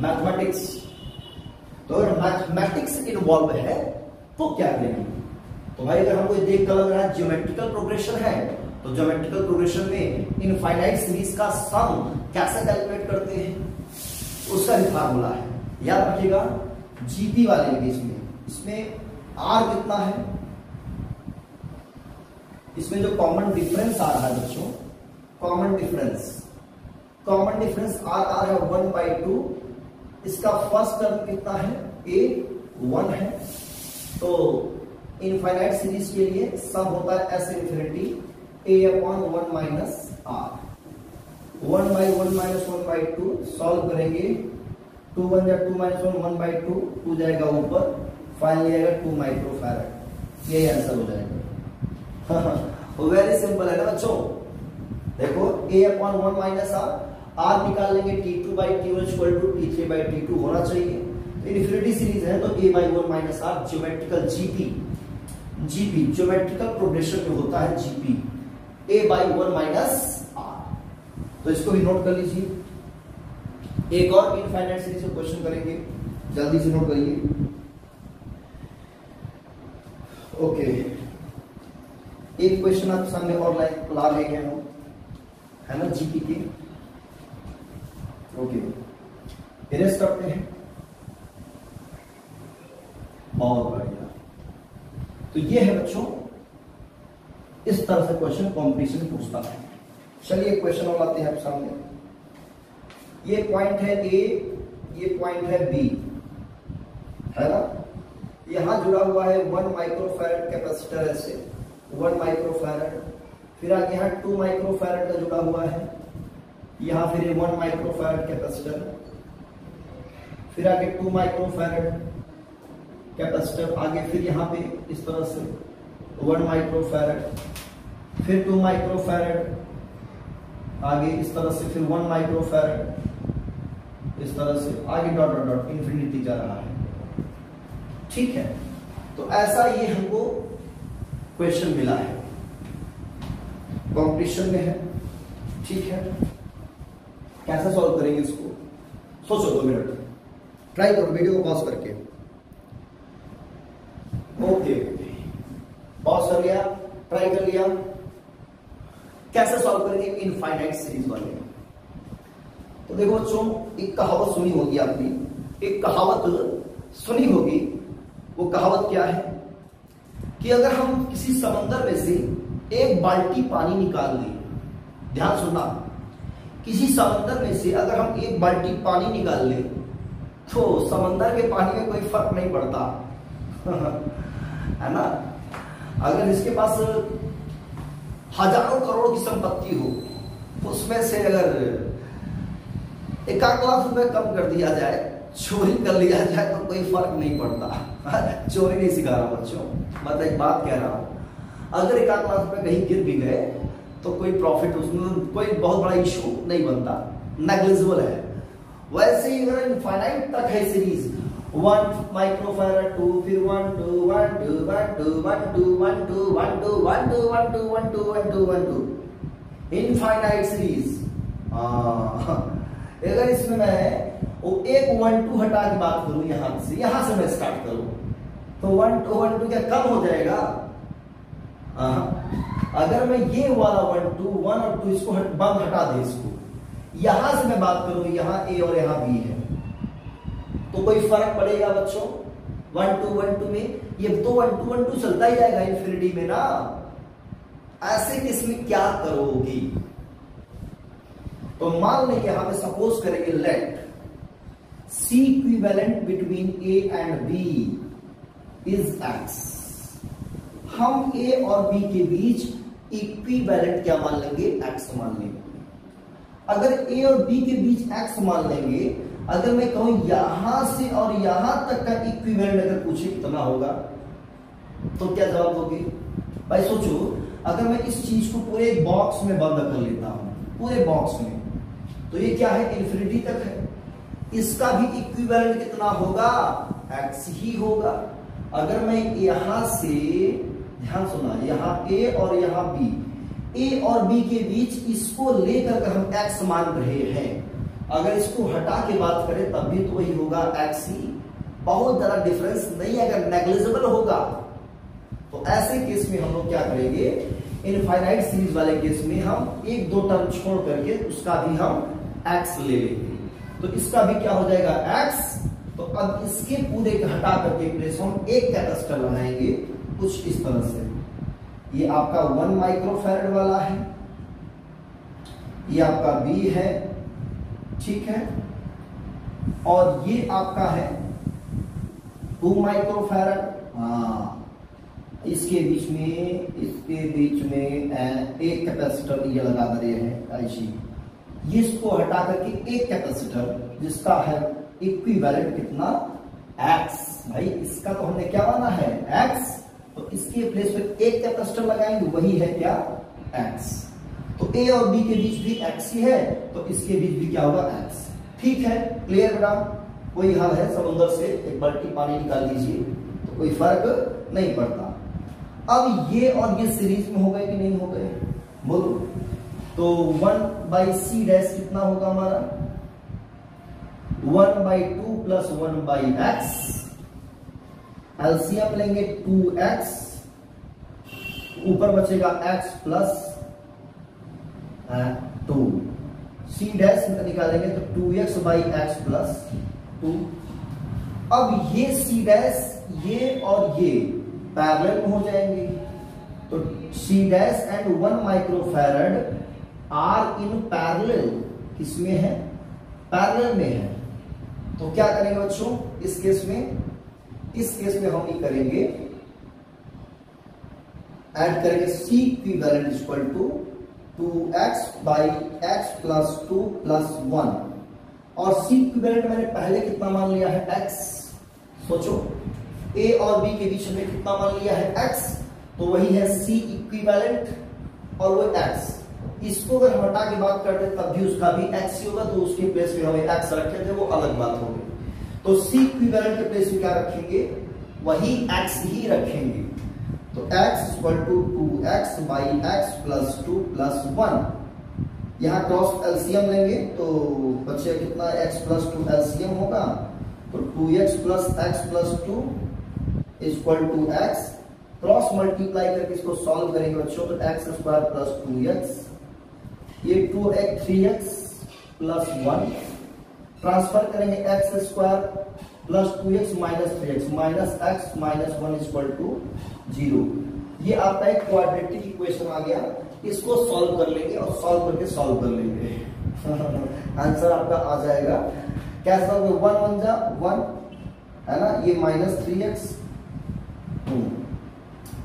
मैथमेटिक्स। तो अगर मैथमेटिक्स इन्वॉल्व है तो क्या करेंगे? तो भाई अगर हमको देख कर लग रहा है ज्योमेट्रिकल प्रोग्रेशन है, तो ज्योमेट्रिकल प्रोग्रेशन में इनफाइनाइट सीरीज का सम कैसे कैलकुलेट करते हैं, उसका भी फार्मूला है, याद रखिएगा। जीपी वाले केस में इसमें आर कितना है, इसमें जो कॉमन डिफरेंस आ रहा है बच्चों, कॉमन डिफरेंस आर है 1/2। इसका फर्स्ट टर्म कितना है? ए 1 है। तो इनफाइनाइट सीरीज के लिए सम होता है S infinity A/1 minus R. 1/1 minus 1/2 solve करेंगे, 2 1 जा 2 माइनस 1 1/2, 2 जाएगा ऊपर, फाइनली आएगा 2 माइक्रोफैरड। ये आंसर हो जाएगा। वेरी सिंपल है ना बच्चों। देखो A/1 माइनस आर निकाल लेंगे, T2/T1 इक्वल टू T3/T2 होना चाहिए। इन्फिनिटी सीरीज है तो A/1 minus R geometrical GP geometrical progression में होता है जीपी A/1 माइनस आर। तो इसको भी नोट कर लीजिए। एक और इनफाइनाइट सीरीज का क्वेश्चन करेंगे, जल्दी से नोट करिए। ओके, एक क्वेश्चन आपके सामने और ला रहे हैं हम, है ना, जीपी के। ओके, इरेज करते हैं। बहुत बढ़िया। तो ये है बच्चों, इस तरह से क्वेश्चन कॉम्पिटिशन पूछता है। चलिए क्वेश्चन और लाते हैं आप सामने। ये पॉइंट है ए, ये पॉइंट है बी, है ना। यहां जुड़ा हुआ है 1 माइक्रोफैरड कैपेसिटर, ऐसे 1 माइक्रोफैरड। फिर आगे यहाँ 2 माइक्रोफैरड का जुड़ा हुआ है, यहाँ फिर 1 माइक्रोफैरड कैपेसिटर, फिर आगे 2 माइक्रोफैरड कैपेसिटर, आगे फिर यहाँ पे इस तरह से 1 माइक्रोफैरड, फिर 2 माइक्रोफैरड, आगे इस तरह से फिर 1 माइक्रोफैरड, इस तरह से आगे डॉट डॉट डॉट इन्फिनिटी जा रहा है। ठीक है, तो ऐसा ये हमको क्वेश्चन मिला है, कॉम्पिटिशन में है। ठीक है, कैसे सॉल्व करेंगे इसको, सोचो 2 मिनट, ट्राई करो वीडियो को पॉज करके। ओके, पॉज कर लिया, ट्राई कर लिया। कैसे सॉल्व करेंगे इनफाइनाइट सीरीज वाले? तो देखो बच्चों, एक कहावत सुनी होगी आपने, एक कहावत सुनी होगी। वो कहावत क्या है कि अगर हम किसी समंदर में से एक बाल्टी पानी निकाल लें, ध्यान सुनना, किसी समंदर में से अगर हम एक बाल्टी पानी निकाल लें तो समंदर के पानी में कोई फर्क नहीं पड़ता। है ना। अगर इसके पास हजारों करोड़ की संपत्ति हो, तो उसमें से अगर 1 लाख रुपए कम कर दिया जाए, चोरी कर लिया जाए, तो कोई फर्क नहीं पड़ता। चोरी नहीं सिखा रहा बच्चों, मतलब एक बात कह रहा हूं। अगर 1 लाख रुपए कहीं गिर भी गए तो कोई प्रॉफिट, उसमें कोई बहुत बड़ा इशू नहीं बनता, नेग्लिजिबल है। वैसे ही अगर इनफाइनाइट तक है सीरीज, 1 माइक्रोफैरड 2, फिर 1 2 1 2 1 2 1 2 1 2 1 2 1 2 1 2 1 2 1 2 1 2 इनफाइनाइट सीरीज। अगर इसमें मैं वो एक 1 2 हटा के बात करूं, यहां से मैं स्टार्ट करूं, तो 1 2 1 2 क्या कम हो जाएगा? अगर मैं ये वाला 1 2 1 और 2 इसको बंद हटा दे, इसको यहां से मैं बात करूं, यहां ए और यहां बी है, तो कोई फर्क पड़ेगा बच्चों 1 2 1 2 में? ये तो 1 2 1 2 चलता ही जाएगा इन्फिनिटी में ना। ऐसे केस में क्या करोगी? तो मान लें यहां पे सपोज करेंगे let C equivalent between A and B is X। हम A और B के बीच इक्विवेलेंट क्या मान लेंगे? X मान लेंगे। अगर A और B के बीच X मान लेंगे, अगर मैं कहूं यहां से और यहां तक का इक्विवेलेंट अगर पूछे कितना होगा, तो क्या जवाब दोगे? भाई सोचो, अगर मैं इस चीज को पूरे बॉक्स में बंद कर लेता हूं, पूरे बॉक्स में, तो ये क्या है? इन्फिनिटी तक है। इसका भी इक्विवेलेंट कितना होगा? X ही होगा। अगर मैं यहां से, ध्यान सुना, यहां A और यहां B, A और B के बीच इसको लेकर हम X मान रहे हैं, अगर इसको हटा के बात करें तब भी तो वही होगा X ही। बहुत ज्यादा डिफरेंस नहीं, अगर नेग्लिजिबल होगा तो ऐसे केस में हम लोग क्या करेंगे? इनफाइनाइट सीरीज वाले केस में हम एक दो टर्म छोड़ करके उसका भी हम X ले लेंगे, तो इसका भी क्या हो जाएगा? X। तो अब इसके पूरे को हटा करके प्लेस हम एक कैपेसिटर लगाएंगे कुछ इस तरह से। ये आपका 1 माइक्रोफैरड वाला है, ये आपका B है, ठीक है, और ये आपका है 2 माइक्रोफैरड। हाँ, इसके बीच में एक कैपेसिटर ये लगा दे रहे हैं ऐसी, इसको हटा करके एक कैपेसिटर जिसका है इक्विवेलेंट कितना? X। भाई इसका तो हमने क्या माना है? X। तो इसके प्लेस पे एक कैपेसिटर लगाएंगे, वही है क्या? X। तो A और B के बीच भी X ही है, तो इसके बीच भी क्या होगा? X। ठीक है, क्लियर बेटा? कोई हल है समुद्र से एक बाल्टी पानी निकाल लीजिए तो कोई फर्क नहीं पड़ता। अब ये और ये सीरीज में हो गए कि नहीं हो गए? बोलो। तो 1/c डैश कितना होगा हमारा? 1/2 प्लस 1/x, एलसीएम लेंगे 2x, ऊपर बचेगा x प्लस 2, c डैश निकालेंगे तो 2x/x प्लस 2। अब ये c डैश, ये और ये पैरेलल में हो जाएंगे, तो c dash and 1 microfarad are in parallel. किसमें है? पैरेलल में है। तो क्या करेंगे बच्चों इस केस में? इस केस में हम ये करेंगे, ऐड करेंगे C equivalent equal to 2x/x plus 2 plus 1, और C इक्विवेलेंट मैंने पहले कितना मान लिया है? X। सोचो, A और B के बीच में कितना मान लिया है? X। तो वही है C इक्विवेलेंट और वो X। इसको अगर हम हटा के बात करते तब भी उसका भी X ही होगा, तो उसके प्लेस में हमें X रखे थे, वो अलग बात हो गई। तो C इक्विवेलेंट के प्लेस में क्या रखेंगे? वही X ही रखेंगे। तो X equal to 2x/x plus 2 plus 1। यहाँ क्रॉस एलसीएम लेंगे तो बच्चे कितना? x प्लस 2 एलसीएम होगा, तो 2x plus x plus 2 equal to x। Cross multiply करके इसको सॉल्व करेंगे बच्चों, तो x स्क्वायर प्लस 2x, ये 2x 3x प्लस 1, ट्रांसफर करेंगे x square plus 2x minus 3x minus x minus 1 equal to 0। ये आपका एक क्वाड्रेटिक इक्वेशन आ गया, इसको सॉल्व कर लेंगे और सॉल्व करके सॉल्व कर लेंगे आंसर आपका आ जाएगा। कैसा होगा? 1 1 जा 1 है ना, ये माइनस 3x,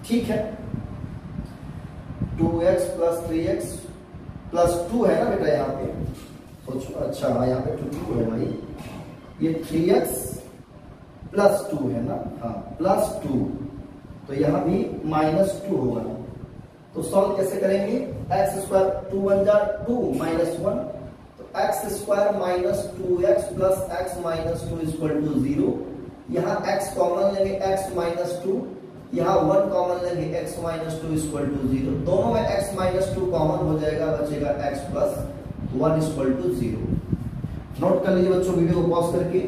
ठीक है, 2x प्लस 3x प्लस 2 है ना बेटा यहाँ पे? सोचो, अच्छा हाँ यहाँ पे 2 है भाई, ये 3x प्लस 2 है ना, हाँ प्लस 2, तो यहाँ भी माइनस 2 होगा। तो सॉल्व कैसे करेंगे? x स्क्वायर 2 1 जा 2 माइनस 1, तो x square minus 2x plus x minus 2 equal to 0। यहाँ x कॉमन लेंगे, x माइनस 2, यहाँ 1 कॉमन लेंगे, x माइनस 2 इक्वल टू 0। दोनों में x माइनस 2 कॉमन हो जाएगा, बचेगा x plus 1 equal to 0। Note कर लीजिए बच्चों वीडियो को पॉज करके,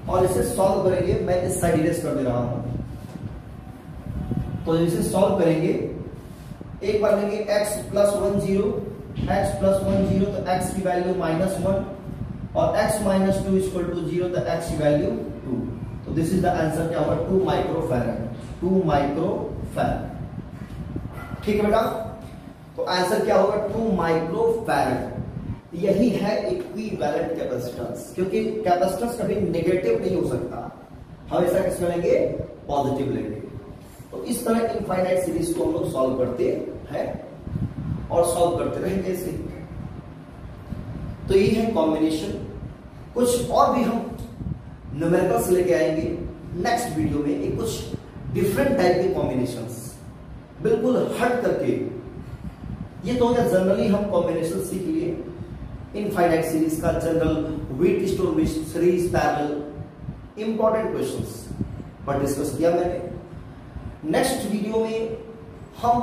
और इसे सॉल्व करेंगे। मैं इस साइड इरेज कर दे रहा हूं, तो इसे सॉल्व करेंगे एक बार लेंगे x प्लस 1 0, x प्लस 1 0 तो x की वैल्यू -1 और x माइनस 2 इक्वल टू 0 तो x की वैल्यू 2। तो दिस इज द आंसर क्या होगा 2 माइक्रोफैरड, 2 माइक्रोफैरड। ठीक है बेटा, तो आंसर क्या होगा 2 माइक्रोफैरड। यही है इक्विवेलेंट कैपेसिटेंस, क्योंकि कैपेसिटेंस कभी नेगेटिव नहीं हो सकता, हमेशा किस में लेंगे पॉजिटिव लेंगे। तो इस तरह इनफाइनाइट सीरीज को हम लोग सॉल्व करते हैं और सॉल्व करते रहेंगे इसे। तो ये है कॉम्बिनेशन। कुछ और भी हम न्यूमेरिकल्स लेके आएंगे नेक्स्ट वीडियो में, एक कुछ डिफरेंट टाइप के कॉम्बिनेशंस बिल्कुल हट करके। ये तो हो गया जनरली हम कॉम्बिनेशन सीख लिए, इनफाइनाइट सीरीज का general, Wheatstone series, parallel, important questions पर डिस्कस किया मैंने। नेक्स्ट वीडियो में हम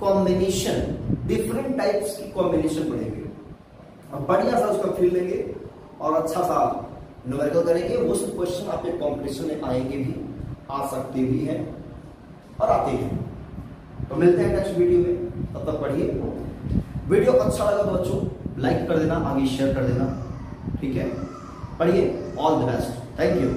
कॉम्बिनेशन, डिफरेंट टाइप्स की कॉम्बिनेशन पढ़ेंगे, अब बढ़िया सा उसका फील लेंगे और अच्छा सा न्यूमेरिकल करेंगे। वो सब क्वेश्चन आपके कॉम्पिटिशन में आएंगे भी, आ सकते भी हैं और आते हैं। तो मिलते हैं नेक्स्ट वीडियो में, तब तक पढ़िए। वीडियो अच्छा लगा तो बच्चों लाइक कर देना, आगे शेयर कर देना, ठीक है। पढ़िए, all the best, thank you.